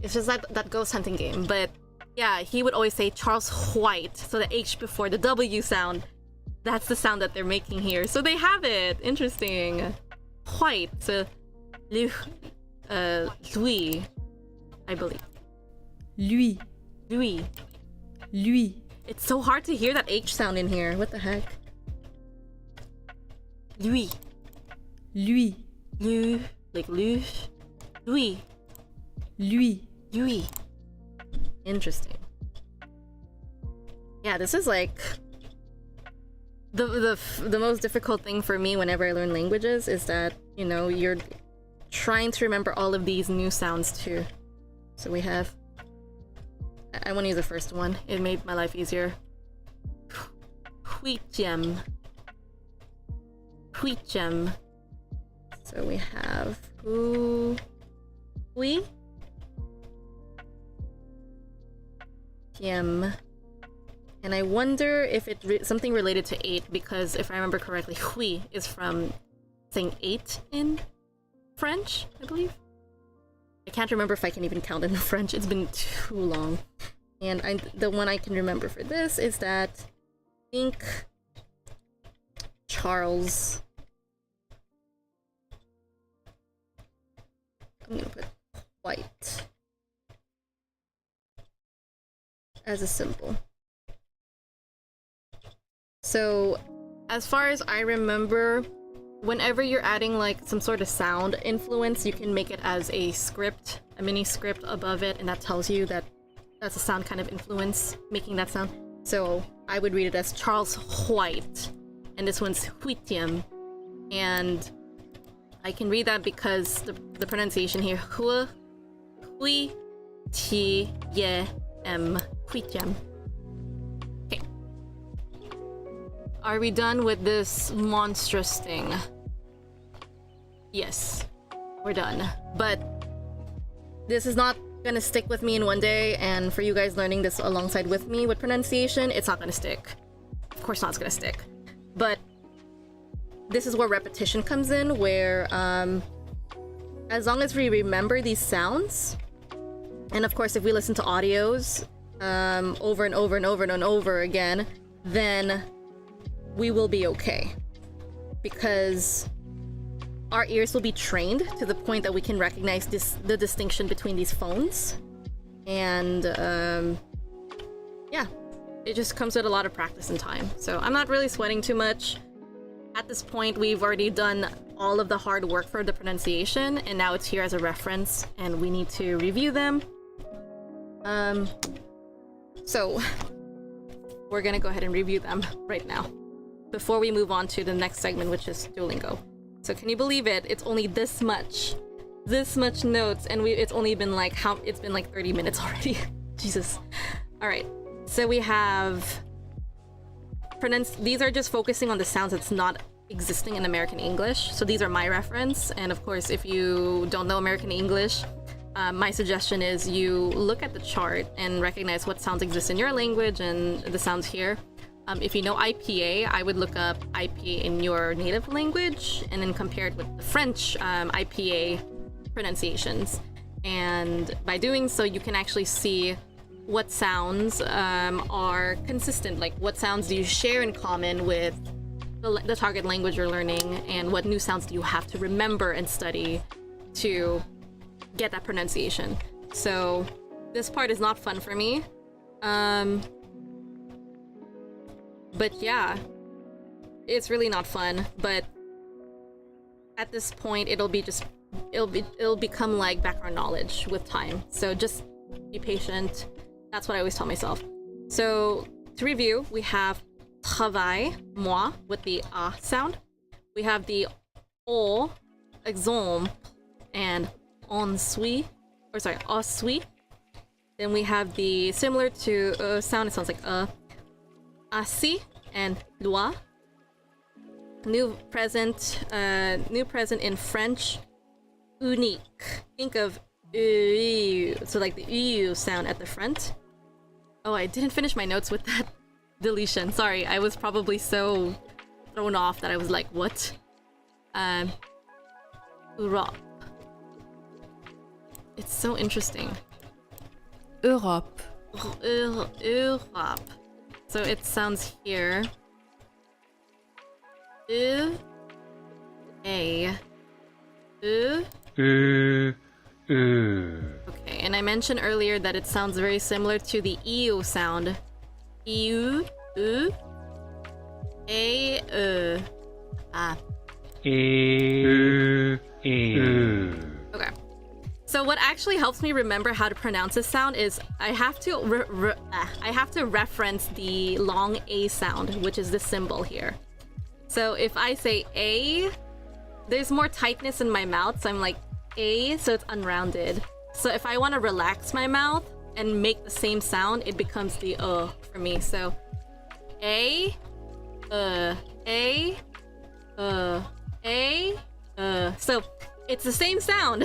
It's just that ghost hunting game. But yeah, he would always say Charles White, so the H before the W sound. That's the sound that they're making here. So they have it. Interesting. White. So, Louis, I believe. lui, Louis. lui, It's so hard to hear that H sound in here. What the heck? Louis. lui, Louis. Like Louis. Louis. lui, Louis. Interesting. Yeah, this is like the most difficult thing for me whenever I learn languages is that, you know, you're trying to remember all of these new sounds too. So we have, I want to use the first one. It made my life easier. Huichem. Huichem. So we have hui. Yem. And I wonder if it's something related to 8, because if I remember correctly, hui is from saying 8 in French, I believe. I can't remember if I can even count in French. It's been too long. And the one I can remember for this is that I think Charles. I'm gonna put White as a symbol. So, as far as I remember, whenever you're adding like some sort of sound influence, you can make it as a script, a mini script above it, and that tells you that that's a sound kind of influence making that sound. So I would read it as Charles White, and this one's Huitium, and I can read that because the pronunciation here, hui, ti, ye, Huitium. Okay. Are we done with this monstrous thing? Yes, we're done. But this is not gonna stick with me in one day, and for you guys learning this alongside with me with pronunciation, it's not gonna stick. Of course not, it's gonna stick. But this is where repetition comes in, where as long as we remember these sounds, and of course if we listen to audios over and over and over and over again, then we will be okay. Because our ears will be trained to the point that we can recognize the distinction between these phones. And yeah, it just comes with a lot of practice and time. So I'm not really sweating too much. At this point, we've already done all of the hard work for the pronunciation, and now it's here as a reference, and we need to review them. So we're gonna go ahead and review them right now before we move on to the next segment, which is Duolingo. So can you believe it? It's only this much notes, and it's only been like it's been like 30 minutes already. Jesus. All right. So we have these are just focusing on the sounds that's not existing in American English. So these are my reference, and of course, if you don't know American English, my suggestion is you look at the chart and recognize what sounds exist in your language and the sounds here. If you know IPA, I would look up IPA in your native language and then compare it with the French IPA pronunciations. And by doing so, you can actually see what sounds are consistent, like what sounds do you share in common with the target language you're learning, and what new sounds do you have to remember and study to get that pronunciation. So this part is not fun for me. But yeah, it's really not fun. But at this point, it'll become like background knowledge with time. So just be patient. That's what I always tell myself. So to review, we have travail, moi, with the ah sound. We have the o, exemple, and ensuite, ensuite. Then we have the similar to sound. It sounds like assis and loi. New present in French, unique. Think of so like the eu sound at the front. Oh, I didn't finish my notes with that deletion. Sorry, I was probably so thrown off that I was like, what? Europe. It's so interesting. Europe. Europe. So it sounds here. A. Okay, and I mentioned earlier that it sounds very similar to the EU sound. EU, A, ah. Okay. So what actually helps me remember how to pronounce this sound is I have to reference the long A sound, which is the symbol here. So if I say A, there's more tightness in my mouth, so I'm like A, so it's unrounded. So if I want to relax my mouth and make the same sound, it becomes the for me. So A, A. So it's the same sound.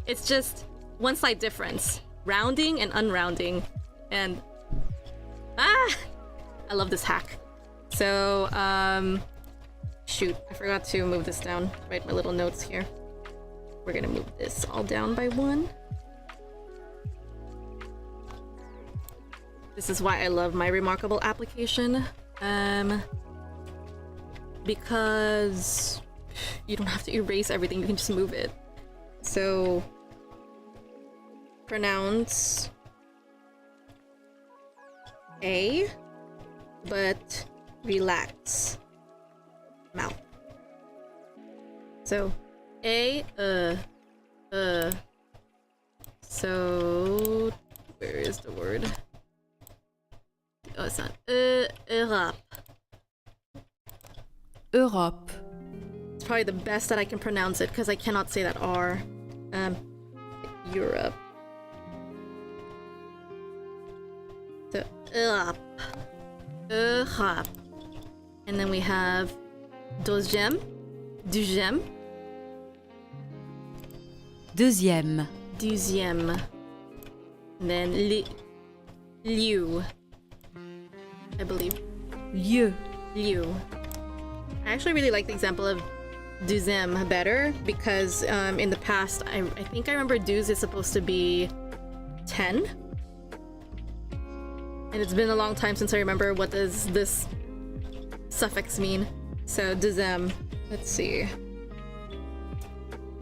It's just one slight difference. Rounding and unrounding. And I love this hack. So shoot, I forgot to move this down. Write my little notes here. We're gonna move this all down by one. This is why I love my Remarkable application. Because you don't have to erase everything, you can just move it. So pronounce A, but relax mouth. So A, so where is the word? Oh, it's not Europe. Europe. It's probably the best that I can pronounce it because I cannot say that R. Europe. So Europe. Europe. And then we have deuxième. Deuxième. Deuxième. And then lieu. I believe. Lieu. I actually really like the example of deuxième better because in the past, I think I remember deux is supposed to be 10. And it's been a long time since I remember what does this suffix mean. So deuxième, let's see.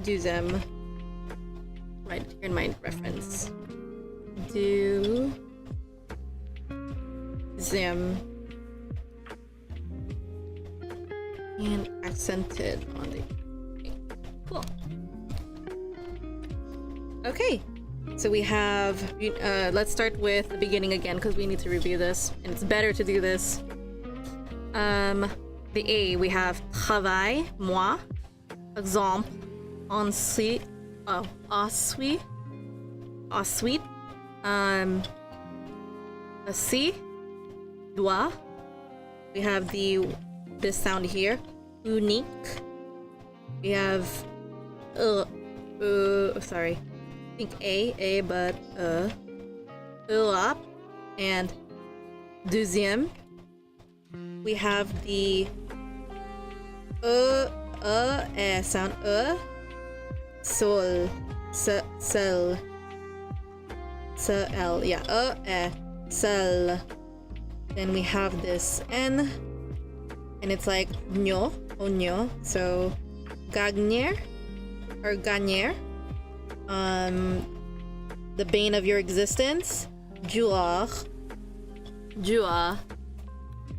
Deuxième. Right here in my reference. Deuxième. And accented on the... Cool. Okay, so we have... let's start with the beginning again because we need to review this. And it's better to do this. The A, we have travail, moi, exemple, ensuite, ensuite, assis, doigt. We have this sound here, unique. We have think A, but Europe, and deuxième. We have the sound sol, sol, yeah, sol. Then we have this N, and it's like nyo, or nyo, so gagner, or gagner, the bane of your existence, juar,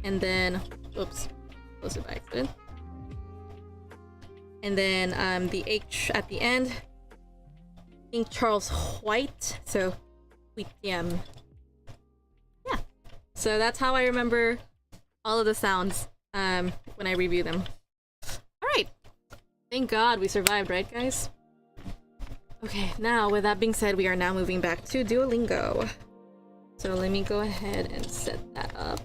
and then, oops, close it by accident. And then the H at the end, King Charles White, so huitième. Yeah, so that's how I remember all of the sounds when I review them. Alright, thank God we survived, right guys? Okay, now with that being said, we are now moving back to Duolingo. So let me go ahead and set that up.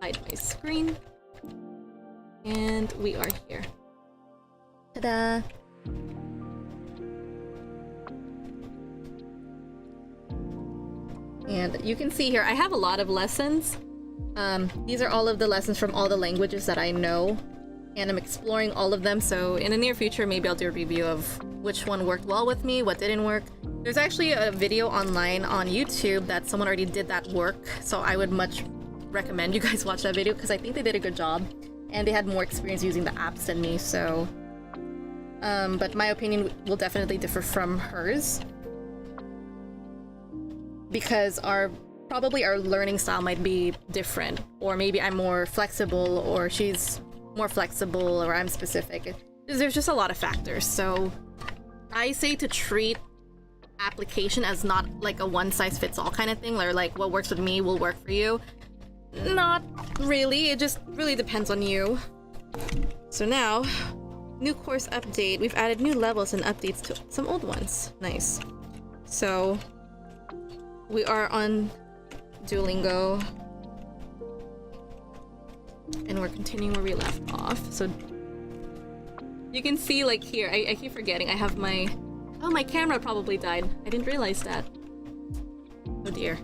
Hide my screen. And we are here. Ta-da! And you can see here, I have a lot of lessons. These are all of the lessons from all the languages that I know. And I'm exploring all of them, so in the near future, maybe I'll do a review of which one worked well with me, what didn't work. There's actually a video online on YouTube that someone already did that work, so I would much recommend you guys watch that video because I think they did a good job. And they had more experience using the apps than me, so... but my opinion will definitely differ from hers. Because probably our learning style might be different. Or maybe I'm more flexible, or she's more flexible, or I'm specific. There's just a lot of factors, so... I say to treat application as not like a one-size-fits-all kind of thing, or like what works with me will work for you. Not really, it just really depends on you. So now, new course update. We've added new levels and updates to some old ones. Nice. So, we are on Duolingo. And we're continuing where we left off. So, you can see like here, I keep forgetting, I have my... Oh, my camera probably died. I didn't realize that. Oh dear.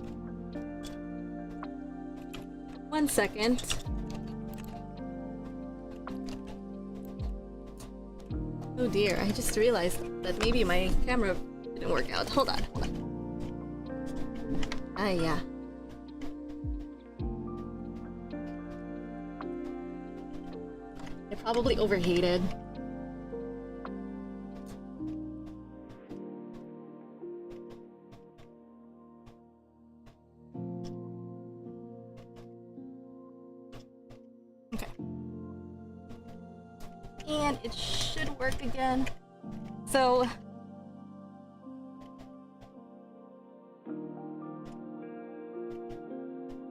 1 second. Oh dear, I just realized that maybe my camera didn't work out. Hold on. Ah, yeah. I probably overheated. Okay. And it should work again. So...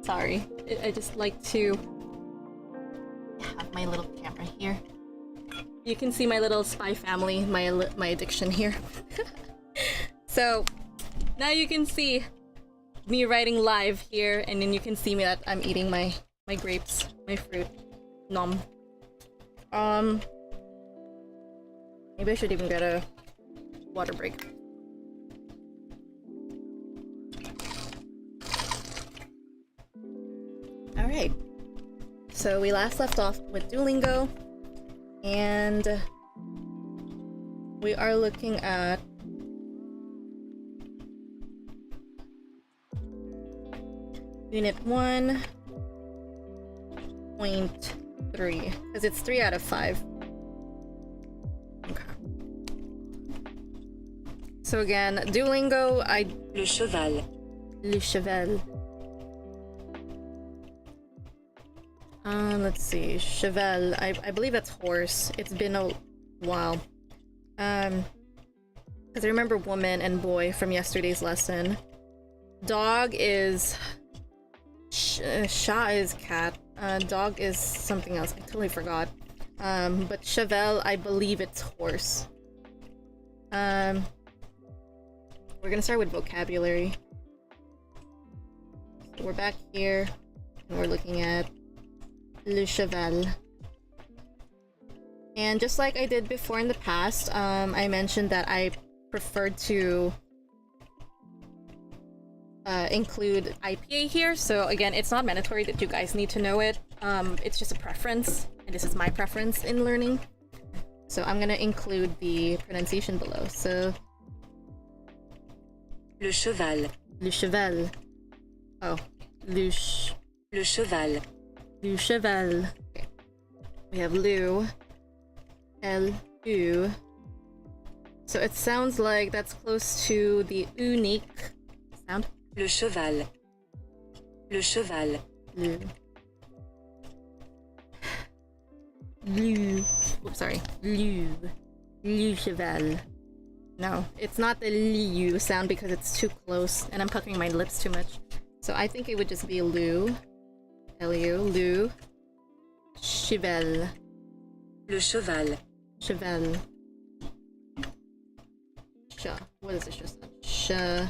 Sorry, I just like to have my little camera here. You can see my little spy family, my addiction here. So, now you can see me writing live here, and then you can see me that I'm eating my grapes, my fruit. Nom. Maybe I should even get a water break. Alright. So we last left off with Duolingo, and we are looking at Unit 1.3, because it's 3 out of 5. Okay. So again, Duolingo, Le cheval. Le cheval. Let's see. Cheval. I believe that's horse. It's been a while. Because I remember woman and boy from yesterday's lesson. Dog is... Sha is cat. Dog is something else. I totally forgot. But cheval, I believe it's horse. We're gonna start with vocabulary. So we're back here, and we're looking at le cheval. And just like I did before in the past, I mentioned that I preferred to include IPA here. So again, it's not mandatory that you guys need to know it. It's just a preference, and this is my preference in learning. So I'm gonna include the pronunciation below. So Le cheval. le cheval. Oh, le cheval. Le cheval. Okay. We have Lu. L-U. So it sounds like that's close to the unique sound. Le cheval. Le cheval. Lu. Lu. Oops, sorry. Lu. Lu cheval. No, it's not the liu sound because it's too close and I'm puckering my lips too much. So I think it would just be Lu. L-U. Lu. Cheval. Le cheval. Cheval. Sha. What is this just? Sha.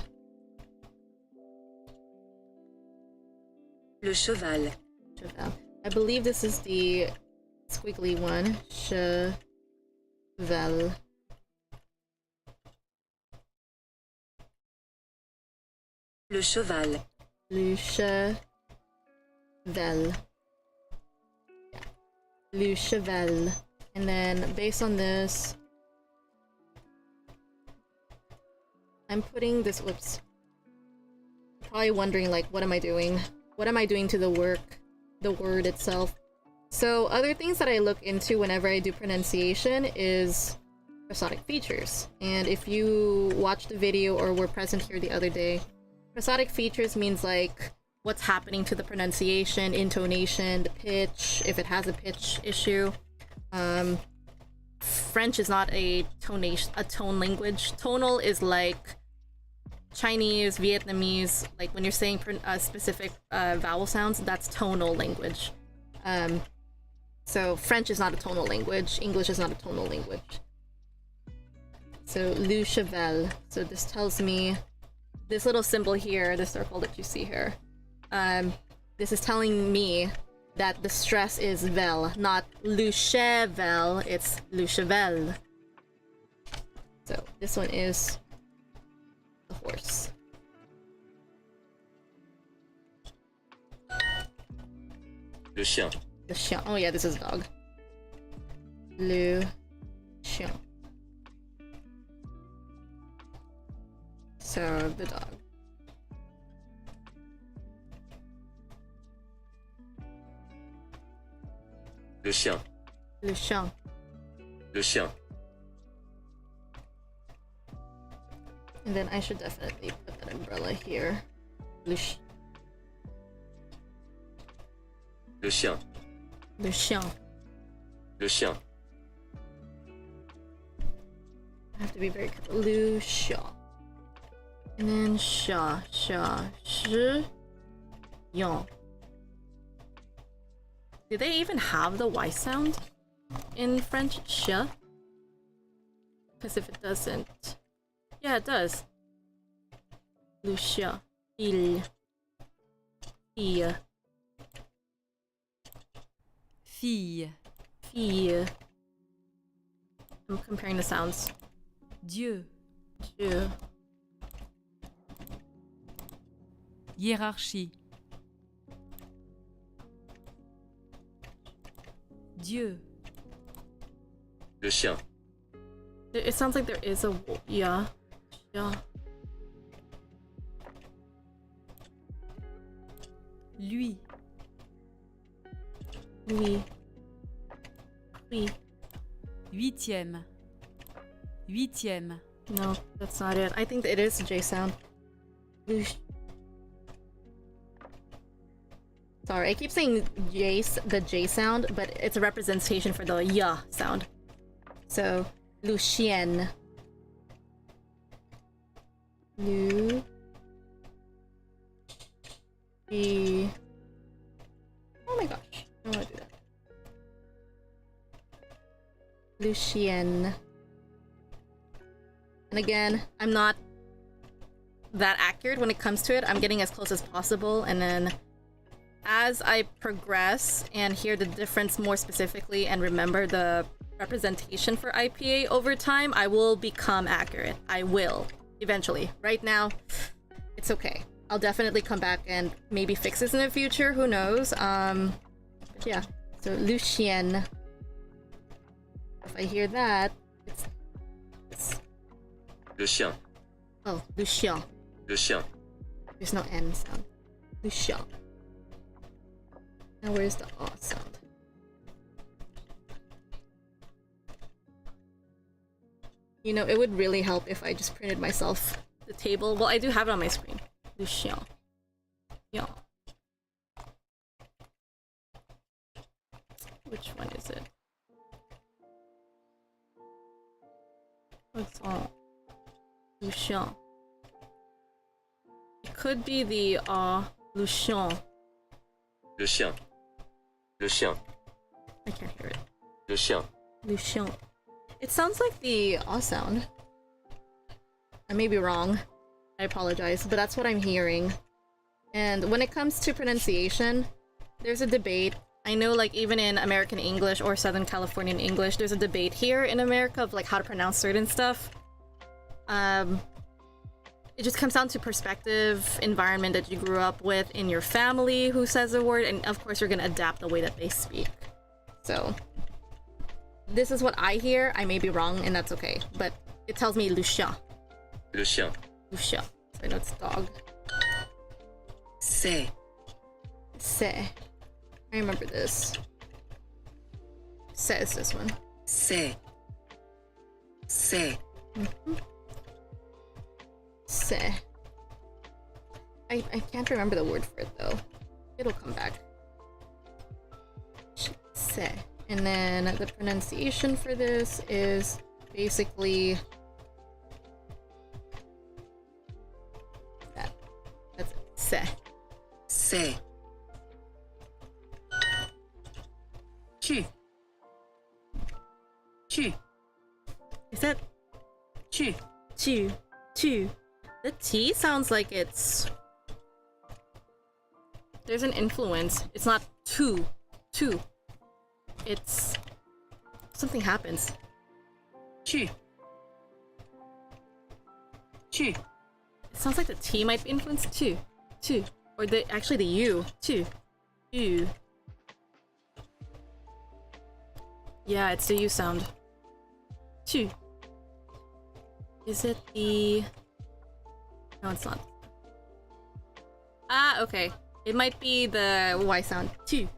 Le cheval. Cheval. I believe this is the squiggly one. Cheval. Le cheval. Le cheval. Yeah. Le cheval. And then based on this, I'm putting this, whoops. Probably wondering like, what am I doing? What am I doing to the word itself? So other things that I look into whenever I do pronunciation is prosodic features. And if you watched the video or were present here the other day, prosodic features means like what's happening to the pronunciation, intonation, the pitch, if it has a pitch issue. French is not a tone language. Tonal is like Chinese, Vietnamese, like when you're saying specific vowel sounds, that's tonal language. So French is not a tonal language. English is not a tonal language. So le cheval. So this tells me this little symbol here, the circle that you see here. This is telling me that the stress is vel, not le cheval, it's le cheval. So this one is the horse. Le chien. The chien. Oh yeah, this is a dog. Le chien. So the dog. Le chien. Le chien. Le chien. And then I should definitely put that umbrella here. Le chien. Le chien. Le chien. Le chien. I have to be very careful. Le chien. And then sha, shi, yon. Do they even have the Y sound in French? Sh? Because if it doesn't... Yeah, it does. Le chien. Il. Fille. Fille. Fille. I'm comparing the sounds. Dieu. Dieu. Hiérarchie. Dieu. Le chien. It sounds like there is a... Yeah. Yeah. Lui. Oui. Oui. Huitième. Huitième. No, that's not it. I think it is a J sound. Sorry, I keep saying the J sound, but it's a representation for the ya sound. So, Lucien. Lu. Oh my gosh, I don't want to do that. Lucien. And again, I'm not that accurate when it comes to it. I'm getting as close as possible, and then as I progress and hear the difference more specifically and remember the representation for IPA over time, I will become accurate. I will eventually. Right now, it's okay. I'll definitely come back and maybe fix this in the future. Who knows? But yeah. So Lucien. If I hear that, it's Le chien. oh, Lucien. Le chien. There's no N sound. Lucien. Now where's the A sound? You know, it would really help if I just printed myself the table. Well, I do have it on my screen. Lucien. Yeah. Which one is it? What's on? Lucien. It could be the Lucien. Le chien. Le chien. I can't hear it. Le chien. Lucien. It sounds like the sound. I may be wrong. I apologize, but that's what I'm hearing. And when it comes to pronunciation, there's a debate. I know, like, even in American English or Southern Californian English, there's a debate here in America of, like, how to pronounce certain stuff. It just comes down to perspective, environment that you grew up with, in your family who says a word, and of course you're gonna adapt the way that they speak. So, this is what I hear. I may be wrong, and that's okay. But it tells me Lucien. Le chien. Lucien. So I know it's dog. C'est. C'est. I remember this. C'est is this one. C'est. C'est. C'est. I can't remember the word for it though. It'll come back. C'est. And then the pronunciation for this is basically that. That's it. C'est. C'est. Tu. Tu. Is that Tu. tu? Tu. The T sounds like it's... There's an influence. It's not tu. Tu. It's... Something happens. Tu. Tu. It sounds like the T might be influenced too. Tu. Or actually the U. Tu. U. Yeah, it's the U sound. Tu. Is it the... No, it's not. Ah, okay. It might be the Y sound. Tu.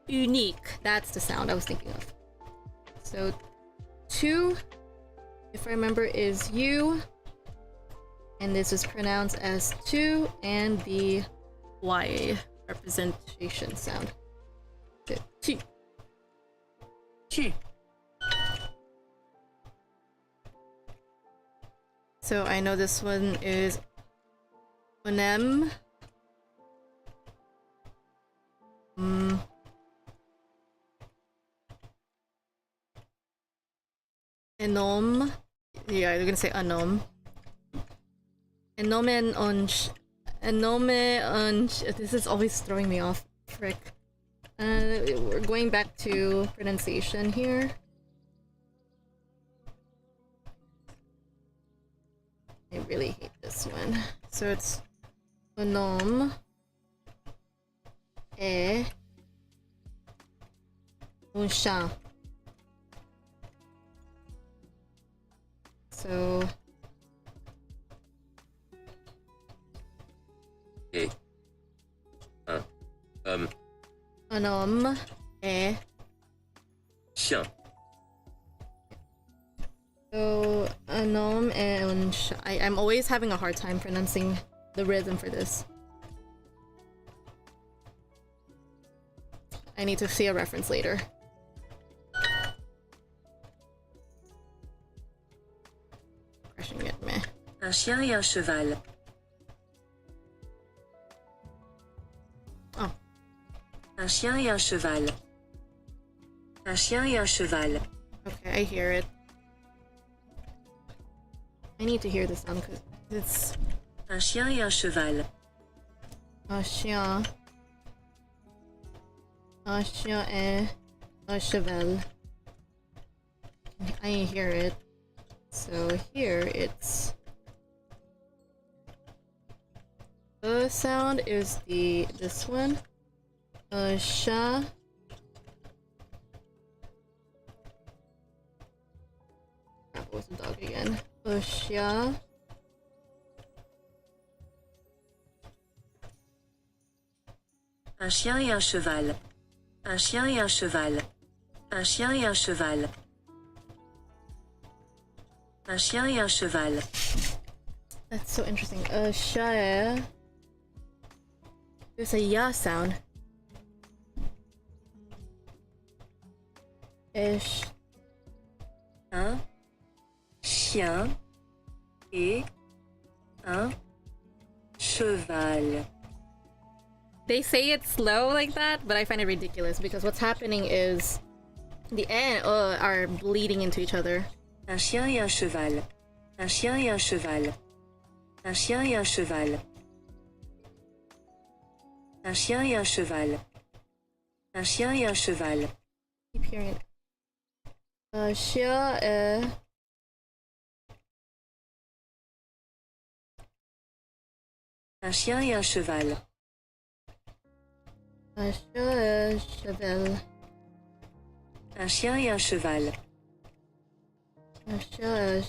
Unique. That's the sound I was thinking of. So, tu, if I remember, is U. And this is pronounced as tu, and the Y representation sound. So, tu. Tu. So I know this one is onem. Enom. Yeah, you're gonna say anom. Enomen onch. Enome onch. This is always throwing me off. Frick. We're going back to pronunciation here. I really hate this one. So it's onom et un chat. So Et. un homme et Chien. so un homme et un chat. I'm always having a hard time pronouncing the rhythm for this. I need to see a reference later. Crushing it, meh. Un chien et un cheval. Oh. Un chien et un cheval. Un chien et un cheval. Okay, I hear it. I need to hear this sound because it's Un chien et un cheval. un chien. Un chien et un cheval. I hear it. So here it's sound is this one. Sha. What was the dog again? Sha. Un chien et un cheval. Un chien et un cheval. Un chien et un cheval. Un chien et un cheval. That's so interesting. Sha. There's a ya sound. Ish. Un chien et un cheval. They say it slow like that, but I find it ridiculous because what's happening is the and are bleeding into each other. Un chien et un cheval. Un chien et un cheval. Un chien et un cheval. Un chien et un cheval. Un chien et un cheval. Keep hearing it. Chien et... Un chien et un cheval. Un chien et cheval. Un chien et un cheval. Un chien et...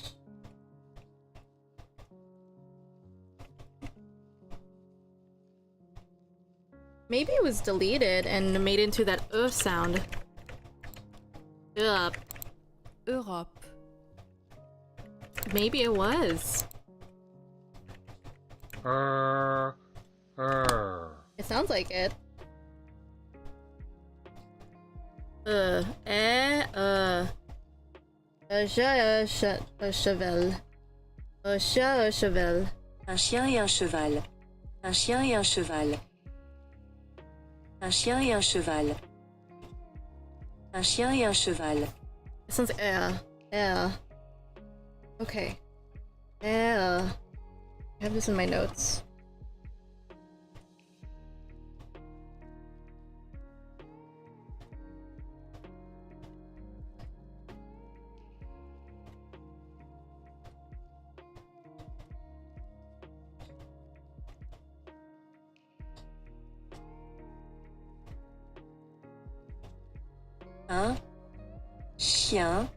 Maybe it was deleted and made into that sound. Ugh. Europe. Maybe it was. It sounds like it. Un chat et un cheval. Un chat et un cheval. Un chien et un cheval. Un chien et un cheval. Un chien et un cheval. Un chien et un cheval. It sounds Okay. I have this in my notes. Un chien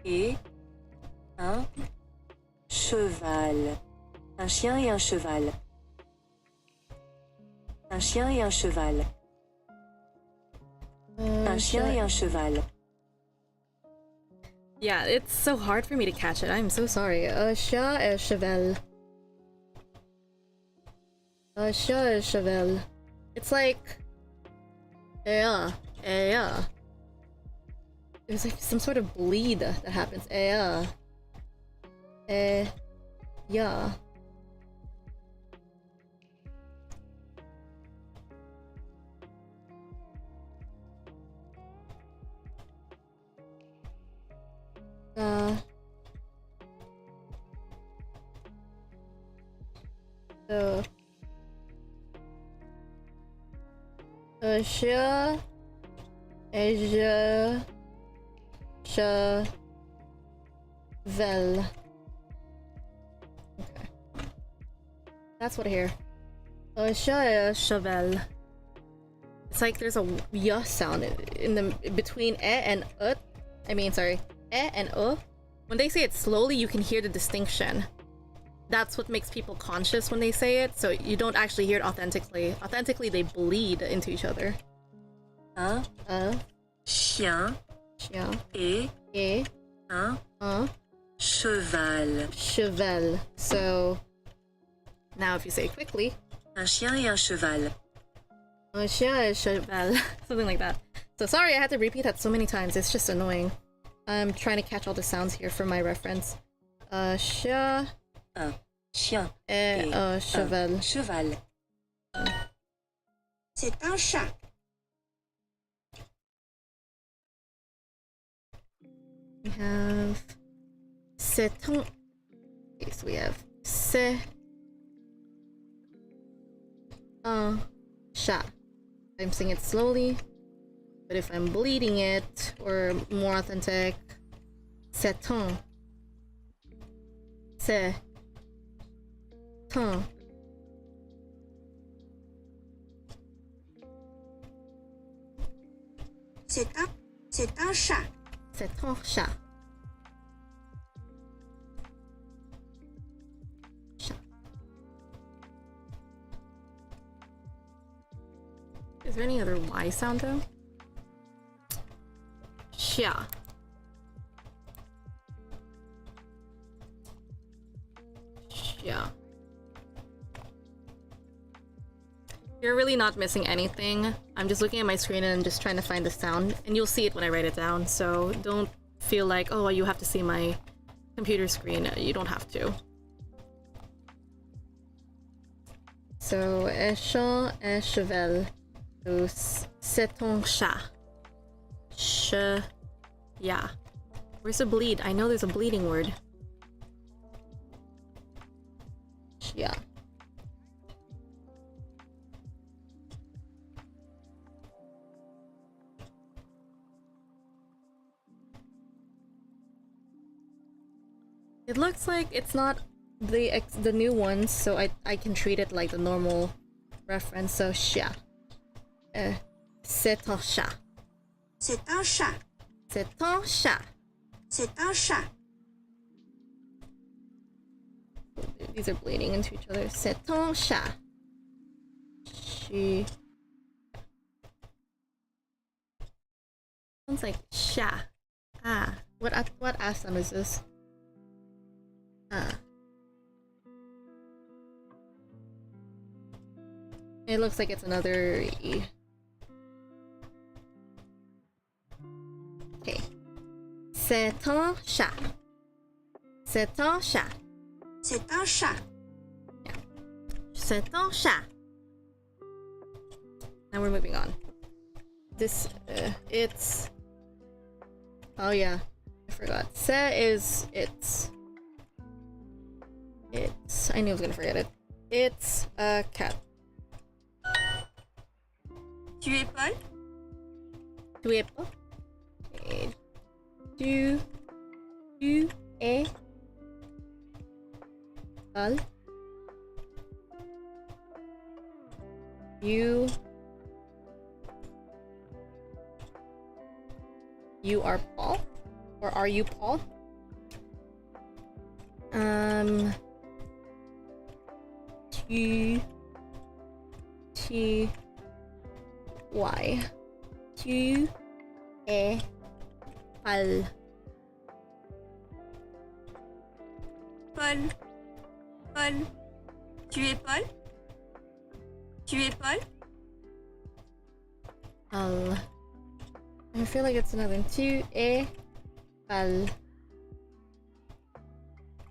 et un cheval. Un chien et un cheval. Un chien et un cheval. Un chien et un cheval. Yeah, it's so hard for me to catch it. I'm so sorry. Un chat et un cheval. Un chat et un cheval. It's like... Yeah. There's like some sort of bleed that happens. Yeah. So je et je cheval. Okay. That's what I hear. Cheval. It's like there's a y sound in the between and I mean, sorry, and When they say it slowly, you can hear the distinction. That's what makes people conscious when they say it, so you don't actually hear it authentically. Authentically, they bleed into each other. Un chien et un cheval. So now if you say it quickly, un chien et un cheval. Un chien et un cheval. Something like that. So sorry I had to repeat that so many times, it's just annoying. I'm trying to catch all the sounds here for my reference. Chien. Un chien et un cheval. C'est un chat. We have c'est un. Okay, so we have c'est un chat. I'm saying it slowly, but if I'm bleeding it or more authentic, C'est un. C'est un. C'est un chat. C'est un chat. Chat. Is there any other Y sound though? Xia. Xia. You're really not missing anything. I'm just looking at my screen and just trying to find the sound, and you'll see it when I write it down, so don't feel like, oh, you have to see my computer screen. You don't have to. So, un chat, un cheval. So, c'est un chat. Yeah. Where's the bleed? I know there's a bleeding word. Yeah. It looks like it's not the new ones, so I can treat it like the normal reference. So chat. C'est un chat. C'est un chat. C'est un chat. C'est un chat. These are bleeding into each other. C'est un chat. She. Sounds like sha. Ah. What sound is this? Ah. It looks like it's another E. Okay. C'est un chat. C'est un chat. C'est un chat. Yeah. C'est un chat. Now we're moving on. This, it's... Oh yeah, I forgot. C'est is, it's... I knew I was gonna forget it. It's a cat. Tu es Paul? Tu es Paul? Okay. Tu es Paul? You are Paul? Or are you Paul? Y. Tu es Paul. Paul. Paul. Tu es Paul? Tu es Paul? Paul. I feel like it's another one. Tu es Paul.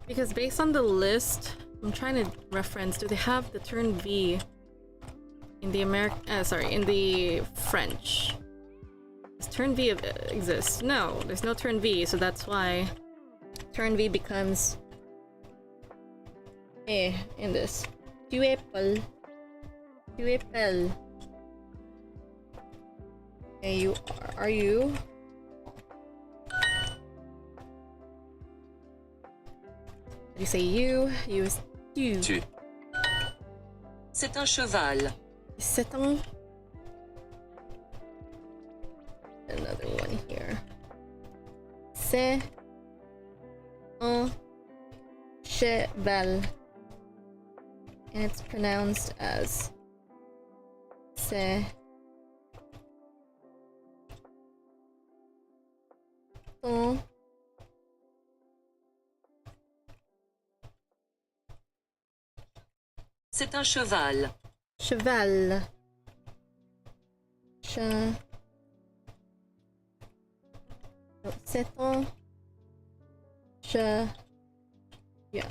Because based on the list, I'm trying to reference, do they have the turn V in the in the French? Does turn V exist? No, there's no turn V, so that's why turn V becomes in this. Tu es Paul. Tu es Paul. Okay, you are you? Did you say you? You is tu. Tu. C'est un cheval. C'est un... Another one here. C'est un cheval. And it's pronounced as c'est un C'est un cheval. cheval. C'est un yeah.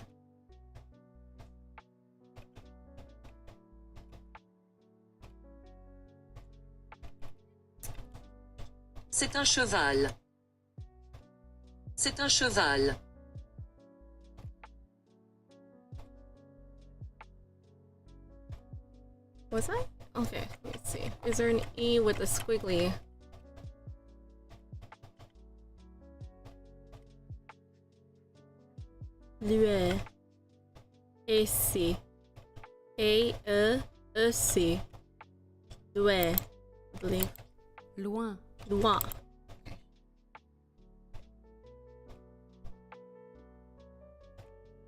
C'est un cheval. C'est un cheval. Was I? Okay, let's see. Is there an E with a squiggly? Lue. AC. A-E-E-C. Lue, I believe. Loin. Loin.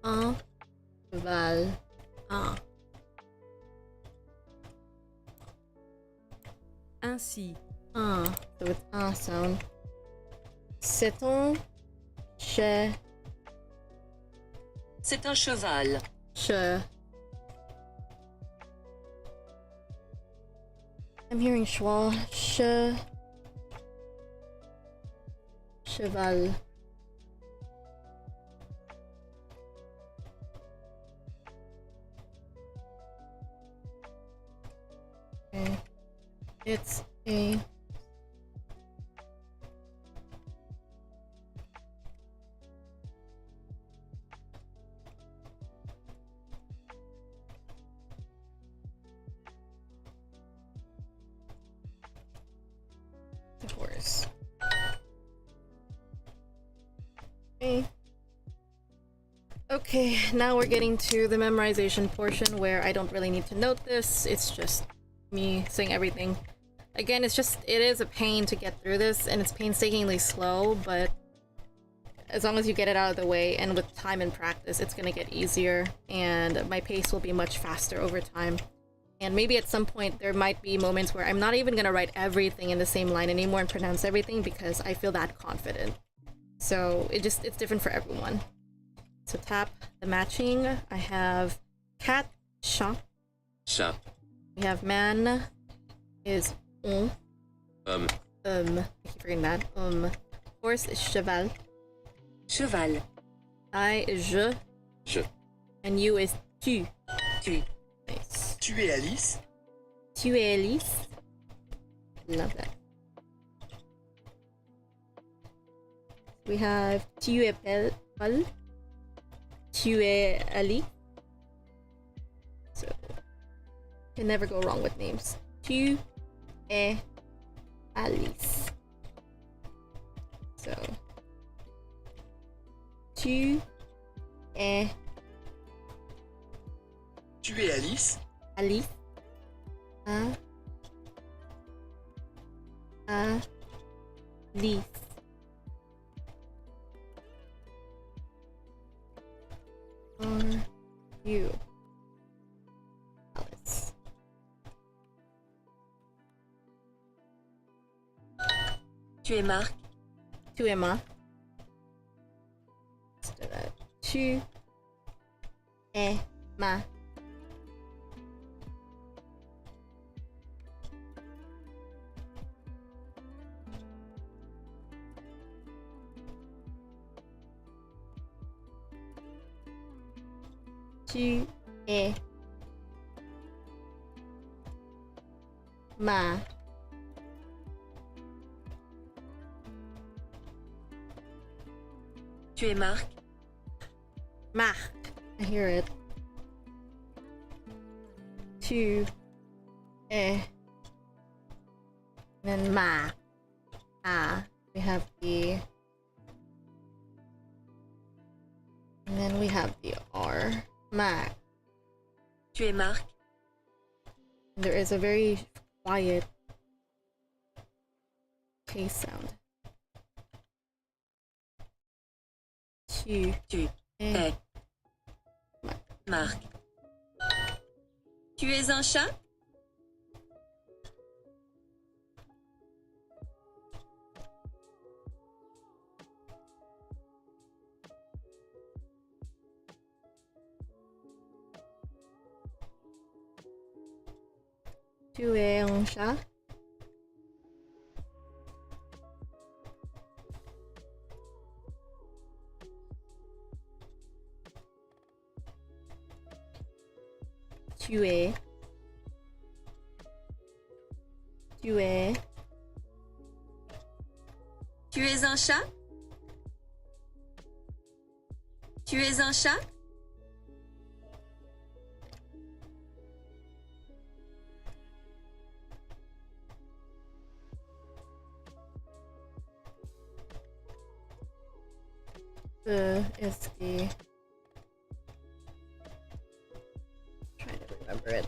Un cheval. Un. Ainsi. Un. So it's un sound. C'est un che. C'est un cheval. Che. I'm hearing schwa. Che. Cheval. Okay. It's a horse. Okay. Okay, now we're getting to the memorization portion where I don't really need to note this. It's just me saying everything. Again, it is a pain to get through this, and it's painstakingly slow, but as long as you get it out of the way, and with time and practice, it's gonna get easier, and my pace will be much faster over time. And maybe at some point, there might be moments where I'm not even gonna write everything in the same line anymore and pronounce everything because I feel that confident. So it's different for everyone. So tap the matching. I have cat, chat. Chat. We have man is on. I keep forgetting that. Horse is cheval. Cheval. I is je. Je. And you is tu. Tu. Nice. Tu es Alice? Tu es Alice. Love that. We have tu es Paul. Tu es Ali. So, can never go wrong with names. Tu es Alice. So, tu es Tu es Alice? Alice. Alice. Are you Alice? Tu es Marc. Tu es Marc. Let's do that. Tu es Marc. Tu es ma. Tu es Marc. Marc. I hear it. Tu es. And then ma. Ah. We have the. And then we have the R. Mac. Tu es Marc. There is a very quiet K sound. Tu es Marc. Tu es un chat? Tu es un chat? Tu es. Tu es. Tu es un chat? Tu es un chat? Is the for it.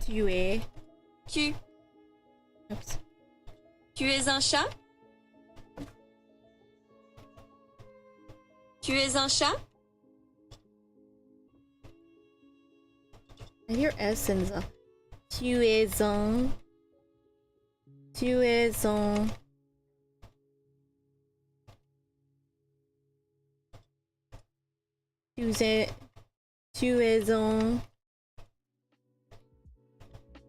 Tu es. Tu. Oops. Tu es un chat? Tu es un chat? I hear S in the. Tu es un. Tu es un. Tu es un.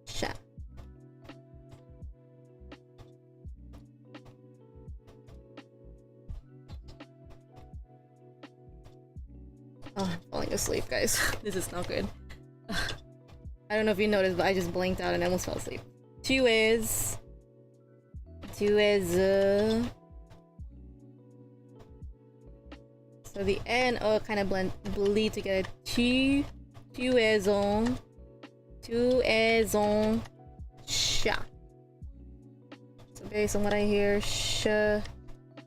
Chat. Oh, I'm falling asleep, guys. This is not good. I don't know if you noticed, but I just blinked out and almost fell asleep. Tu es. So the E and O kind of bleed together. Tu es un. Tu es un chat. So based on what I hear,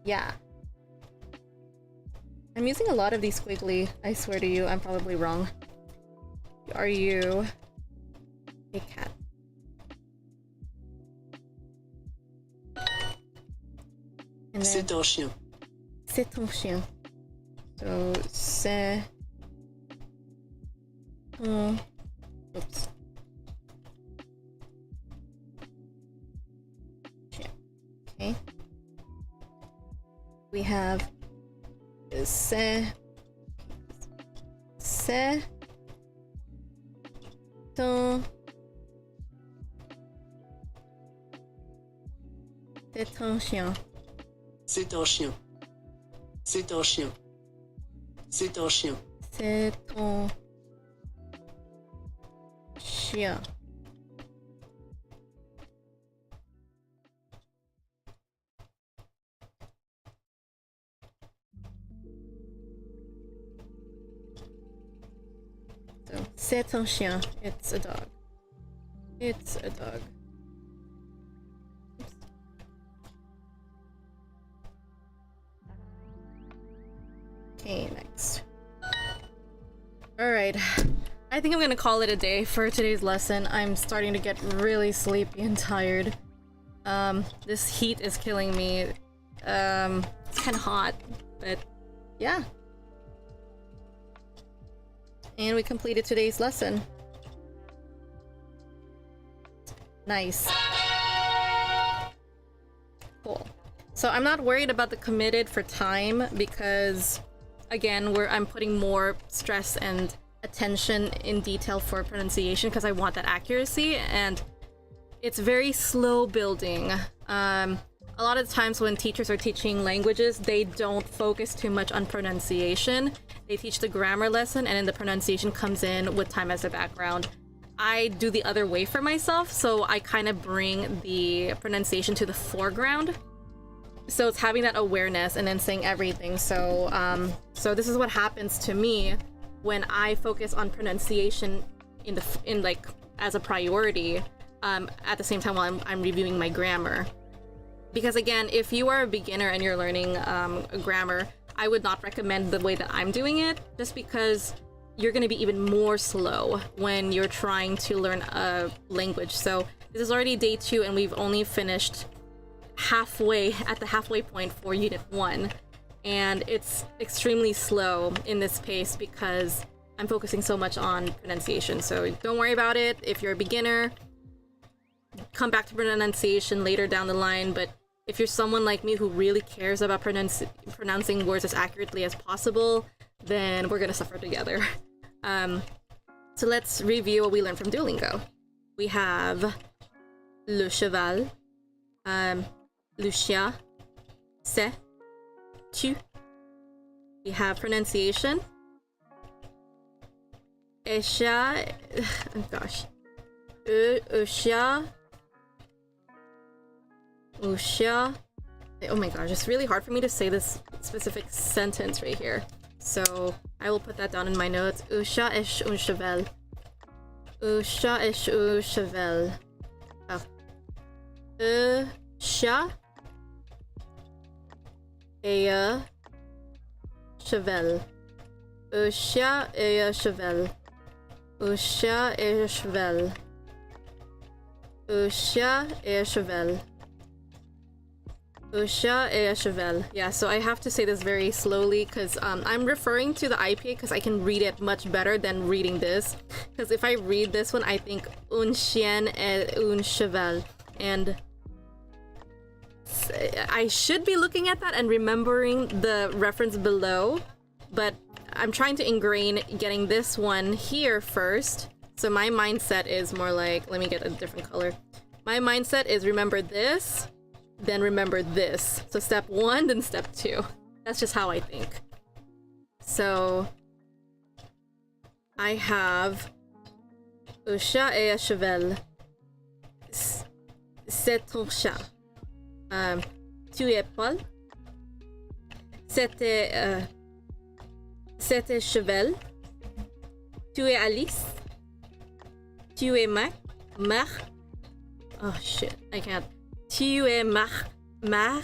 yeah. I'm using a lot of these squiggly. I swear to you, I'm probably wrong. Are you a cat? And then, C'est un chien. c'est ton chien. So, c'est ton... Oops. Chien. Okay. We have... C'est ton... C'est ton chien. C'est un chien. C'est un chien. C'est un chien. C'est ton chien. So, c'est ton chien. It's a dog. It's a dog. Oops. Okay, next. Alright. I think I'm gonna call it a day for today's lesson. I'm starting to get really sleepy and tired. This heat is killing me. It's kind of hot, but yeah. And we completed today's lesson. Nice. Cool. So I'm not worried about the committed for time because, again, I'm putting more stress and attention in detail for pronunciation because I want that accuracy, and it's very slow building. A lot of the times when teachers are teaching languages, they don't focus too much on pronunciation. They teach the grammar lesson and then the pronunciation comes in with time as a background. I do the other way for myself, so I kind of bring the pronunciation to the foreground. So it's having that awareness and then saying everything. So so this is what happens to me when I focus on pronunciation in like as a priority at the same time while I'm reviewing my grammar. Because again, if you are a beginner and you're learning grammar, I would not recommend the way that I'm doing it, just because you're going to be even more slow when you're trying to learn a language. So this is already day 2 and we've only finished halfway, at the halfway point for Unit 1. And it's extremely slow in this pace because I'm focusing so much on pronunciation. So don't worry about it. If you're a beginner, come back to pronunciation later down the line. But if you're someone like me who really cares about pronouncing words as accurately as possible, then we're gonna suffer together. So let's review what we learned from Duolingo. We have le cheval, le chien, c'est, tu. We have pronunciation. Esha, oh gosh. Usha, Usha, Oh my gosh, it's really hard for me to say this specific sentence right here. So I will put that down in my notes. Un chat est un cheval. Un chat est un cheval. Oh. Un chat et un cheval. Un chat et un cheval. Un chat et un cheval. Un chat et un cheval. Un chat et un cheval. Yeah, so I have to say this very slowly because I'm referring to the IPA because I can read it much better than reading this. Because if I read this one, I think un chien et un cheval. And I should be looking at that and remembering the reference below. But I'm trying to ingrain getting this one here first. So my mindset is more like, let me get a different color. My mindset is remember this, then remember this. So step 1, then step 2. That's just how I think. So I have un chat et un cheval. C'est ton chat. Tu es Paul. C'était cheval. Tu es Alice. Tu es Mac. Oh shit, I can't. Tu es Mar. I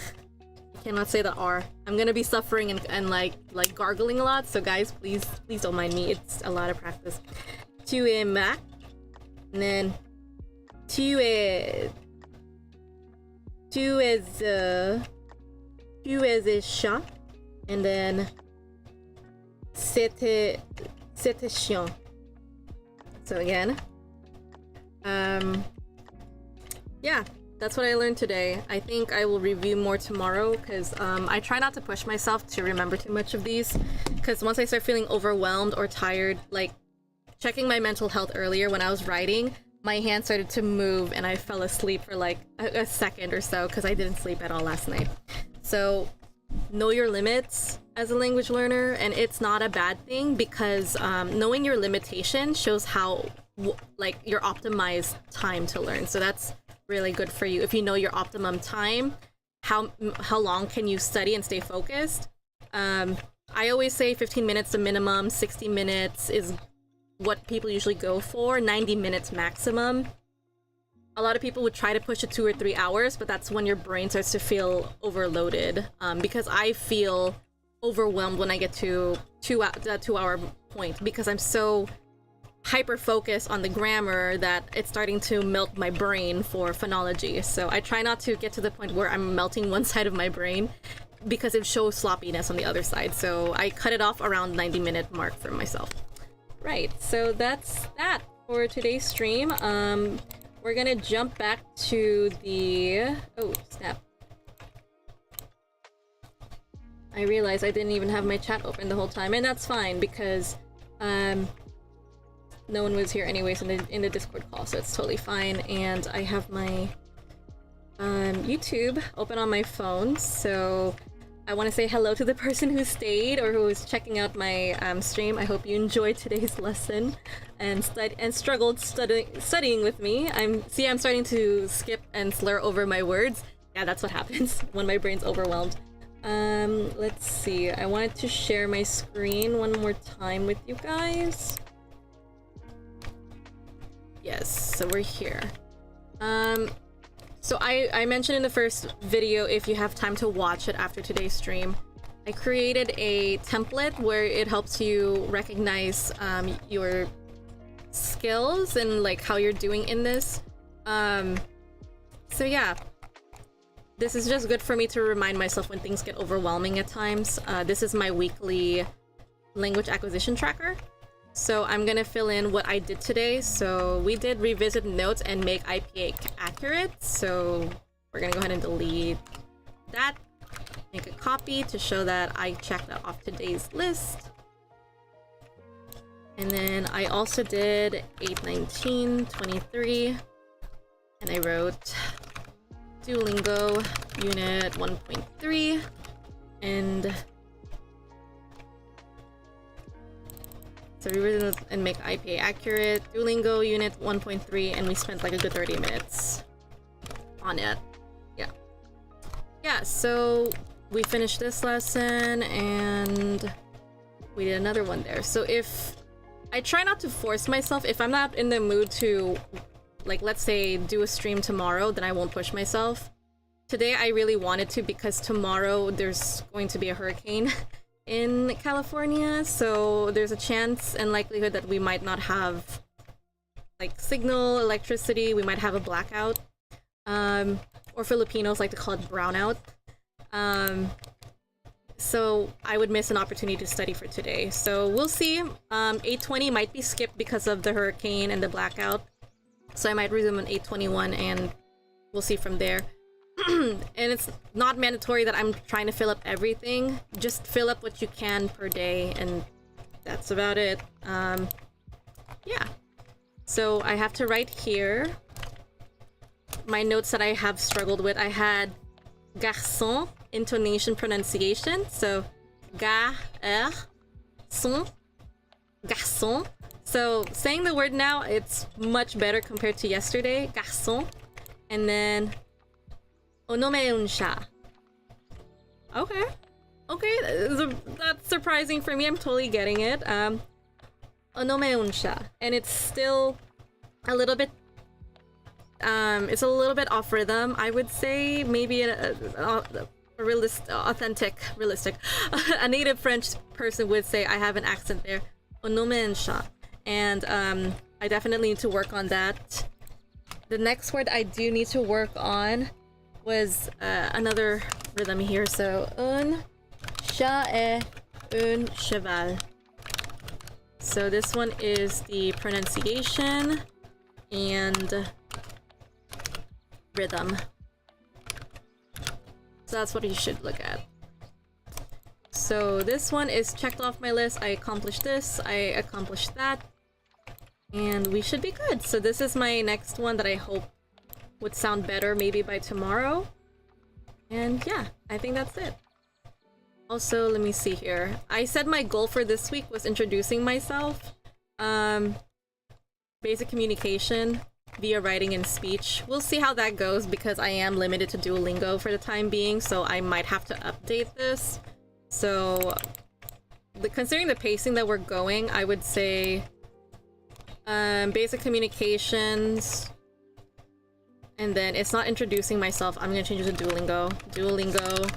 cannot say the R. I'm gonna be suffering and like gargling a lot, so guys, please don't mind me. It's a lot of practice. Tu es Mac. And then tu es un chat. And then c'était chiant. So again, yeah, that's what I learned today. I think I will review more tomorrow because I try not to push myself to remember too much of these, because once I start feeling overwhelmed or tired, like checking my mental health earlier when I was writing, my hand started to move and I fell asleep for like a second or so because I didn't sleep at all last night. So know your limits as a language learner, and it's not a bad thing because knowing your limitation shows how like your optimized time to learn. So that's really good for you. If you know your optimum time, how long can you study and stay focused? I always say 15 minutes the minimum, 60 minutes is what people usually go for, 90 minutes maximum. A lot of people would try to push it 2 or 3 hours, but that's when your brain starts to feel overloaded. Because I feel overwhelmed when I get to that 2 hour point because I'm so hyper focused on the grammar that it's starting to melt my brain for phonology. So I try not to get to the point where I'm melting one side of my brain because it shows sloppiness on the other side. So I cut it off around 90-minute mark for myself. Right, so that's that for today's stream. We're gonna jump back to the... Oh, snap. I realized I didn't even have my chat open the whole time, and that's fine because no one was here anyways in the Discord call, so it's totally fine. And I have my YouTube open on my phone, so I want to say hello to the person who stayed or who was checking out my stream. I hope you enjoyed today's lesson and struggled studying with me. I'm starting to skip and slur over my words. Yeah, that's what happens when my brain's overwhelmed. Let's see. I wanted to share my screen one more time with you guys. Yes, so we're here. So I mentioned in the first video, if you have time to watch it after today's stream, I created a template where it helps you recognize your skills and like how you're doing in this. So yeah, this is just good for me to remind myself when things get overwhelming at times. This is my weekly language acquisition tracker. So I'm gonna fill in what I did today. So we did revisit notes and make IPA accurate. So we're gonna go ahead and delete that. Make a copy to show that I checked that off today's list. And then I also did 819, 23. And I wrote Duolingo Unit 1.3. And so we were and make IPA accurate, Duolingo Unit 1.3, and we spent like a good 30 minutes on it. yeah, so we finished this lesson and we did another one there. So if I try not to force myself, if I'm not in the mood to, like, let's say do a stream tomorrow, then I won't push myself. Today I really wanted to because tomorrow there's going to be a hurricane in California, so there's a chance and likelihood that we might not have like signal, electricity, we might have a blackout. Or Filipinos like to call it brownout. So I would miss an opportunity to study for today. So we'll see. 8:20 might be skipped because of the hurricane and the blackout. So I might resume on 8:21 and we'll see from there. And it's not mandatory that I'm trying to fill up everything. Just fill up what you can per day and that's about it. Yeah. So I have to write here my notes that I have struggled with. I had garçon, intonation, pronunciation. So garçon, garçon. So saying the word now, it's much better compared to yesterday. Garçon. And then on nomme un chat. Okay. Okay, that's surprising for me. I'm totally getting it. On nomme un chat. And it's still a little bit it's a little bit off rhythm, I would say. Maybe a realistic. A native French person would say I have an accent there. On nomme un chat. And I definitely need to work on that. The next word I do need to work on was another rhythm here. So un chat et un cheval. So this one is the pronunciation and rhythm. So that's what you should look at. So this one is checked off my list. I accomplished this, I accomplished that, and we should be good. So this is my next one that I hope would sound better maybe by tomorrow. And yeah, I think that's it. Also, let me see here. I said my goal for this week was introducing myself. Basic communication via writing and speech. We'll see how that goes because I am limited to Duolingo for the time being, so I might have to update this. So, considering the pacing that we're going, I would say basic communications, and then it's not introducing myself. I'm gonna change it to Duolingo. Duolingo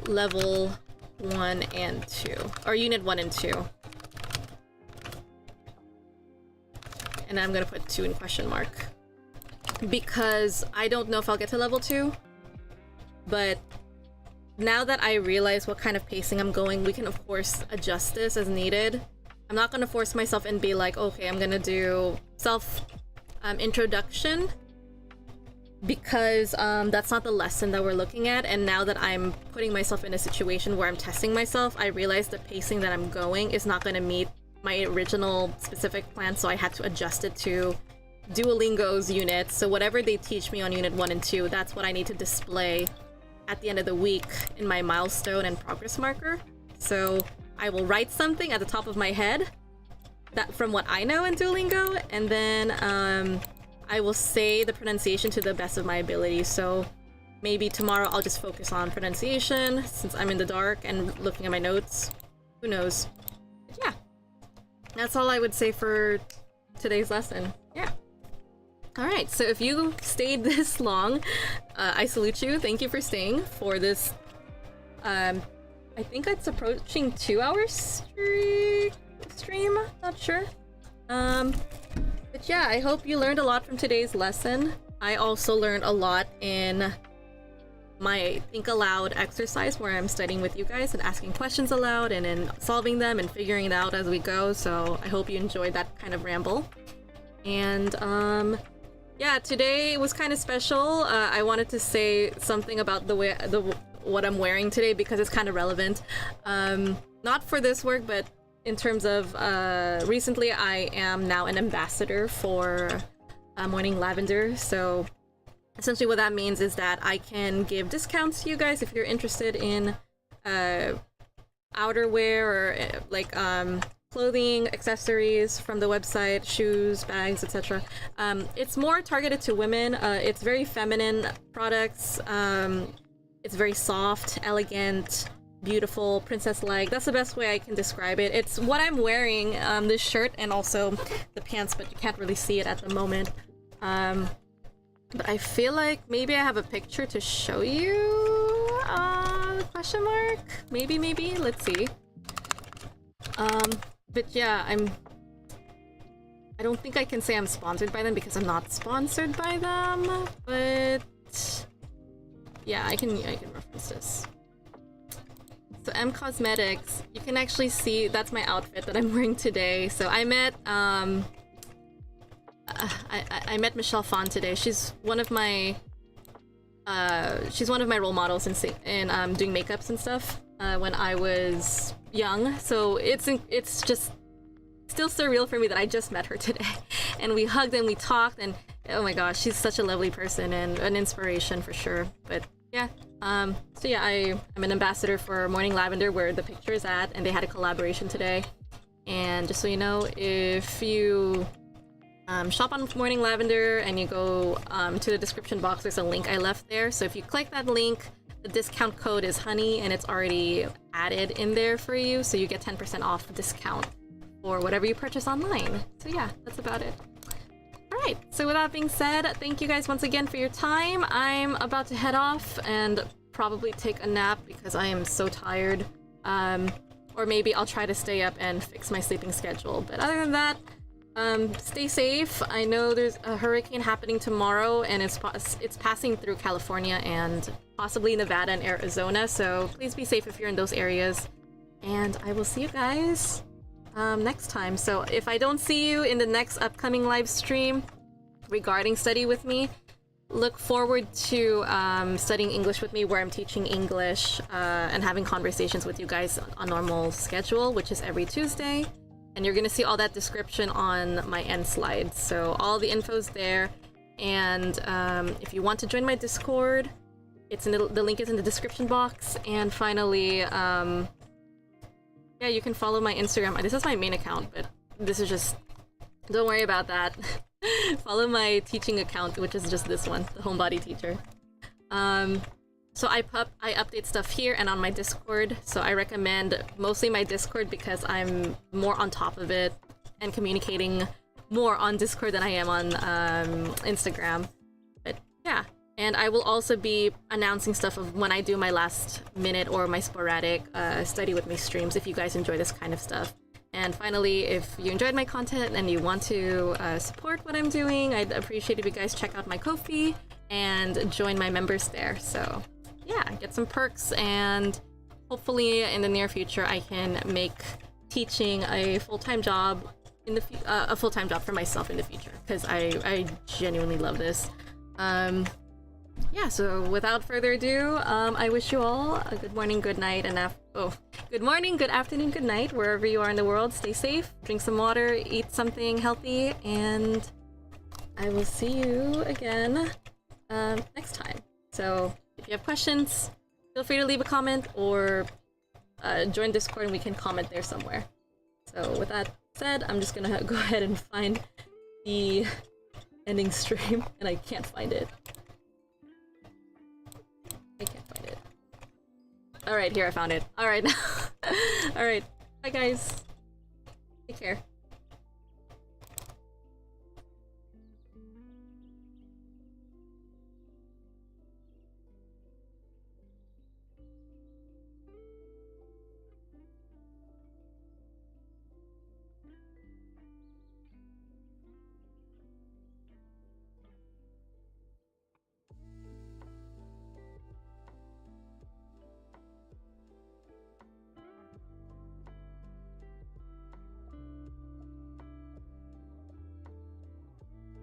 level 1 and 2, or unit 1 and 2. And I'm gonna put 2 in question mark because I don't know if I'll get to level 2, but now that I realize what kind of pacing I'm going, we can of course adjust this as needed. I'm not gonna force myself and be like, okay, I'm gonna do self introduction because that's not the lesson that we're looking at. And now that I'm putting myself in a situation where I'm testing myself, I realize the pacing that I'm going is not gonna meet my original specific plan, so I had to adjust it to Duolingo's unit. So whatever they teach me on unit 1 and 2, that's what I need to display at the end of the week in my milestone and progress marker. So I will write something at the top of my head that from what I know in Duolingo, and then I will say the pronunciation to the best of my ability. So maybe tomorrow I'll just focus on pronunciation since I'm in the dark and looking at my notes. Who knows? But yeah. That's all I would say for today's lesson. Yeah. Alright, so if you stayed this long, I salute you. Thank you for staying for this, I think it's approaching 2 hours stream? Not sure. But yeah, I hope you learned a lot from today's lesson. I also learned a lot in my Think Aloud exercise where I'm studying with you guys and asking questions aloud and then solving them and figuring it out as we go. So I hope you enjoyed that kind of ramble. And yeah, today was kind of special. I wanted to say something about what I'm wearing today because it's kind of relevant. Not for this work, but in terms of recently I am now an ambassador for Morning Lavender. So essentially what that means is that I can give discounts to you guys if you're interested in outerwear or like clothing, accessories from the website, shoes, bags, etc. It's more targeted to women. It's very feminine products. It's very soft, elegant, beautiful, princess-like. That's the best way I can describe it. It's what I'm wearing, this shirt and also the pants, but you can't really see it at the moment. But I feel like maybe I have a picture to show you? Question mark? Maybe, let's see. But yeah, I don't think I can say I'm sponsored by them because I'm not sponsored by them, but yeah, I can reference this. So M Cosmetics, you can actually see that's my outfit that I'm wearing today. So I met I met Michelle Phan today. She's one of my role models in doing makeups and stuff when I was young. So it's just still surreal for me that I just met her today, and we hugged and we talked, and oh my gosh, she's such a lovely person and an inspiration for sure. But yeah, so yeah, I'm an ambassador for Morning Lavender, where the picture is at, and they had a collaboration today. And just so you know, if you shop on Morning Lavender and you go to the description box, there's a link I left there. So if you click that link, the discount code is honey, and it's already added in there for you, so you get 10% off discount for whatever you purchase online. So yeah, that's about it. Alright, so with that being said, thank you guys once again for your time. I'm about to head off and probably take a nap because I am so tired. Or maybe I'll try to stay up and fix my sleeping schedule. But other than that, stay safe. I know there's a hurricane happening tomorrow, and it's passing through California and possibly Nevada and Arizona, so please be safe if you're in those areas. And I will see you guys next time. So if I don't see you in the next upcoming live stream regarding Study With Me, look forward to studying English with me, where I'm teaching English and having conversations with you guys on normal schedule, which is every Tuesday. And you're gonna see all that description on my end slides. So all the info's there. And if you want to join my Discord, it's in the link is in the description box. And finally, yeah, you can follow my Instagram. This is my main account, but this is just, don't worry about that. Follow my teaching account, which is just this one, the Homebody Teacher. So I update stuff here and on my Discord, so I recommend mostly my Discord because I'm more on top of it and communicating more on Discord than I am on Instagram. But yeah, and I will also be announcing stuff of when I do my last minute or my sporadic Study With Me streams if you guys enjoy this kind of stuff. And finally, if you enjoyed my content and you want to support what I'm doing, I'd appreciate if you guys check out my Ko-fi and join my members there. So yeah, get some perks, and hopefully in the near future I can make teaching a full-time job in the a full-time job for myself in the future, because I genuinely love this. Yeah, so without further ado, I wish you all a good morning, good night, and good morning, good afternoon, good night, wherever you are in the world. Stay safe, drink some water, eat something healthy, and I will see you again next time. So if you have questions, feel free to leave a comment or join Discord and we can comment there somewhere. So with that said, I'm just gonna go ahead and find the ending stream, and I can't find it. I can't find it. Alright, here, I found it. Alright. Alright. Bye, guys. Take care.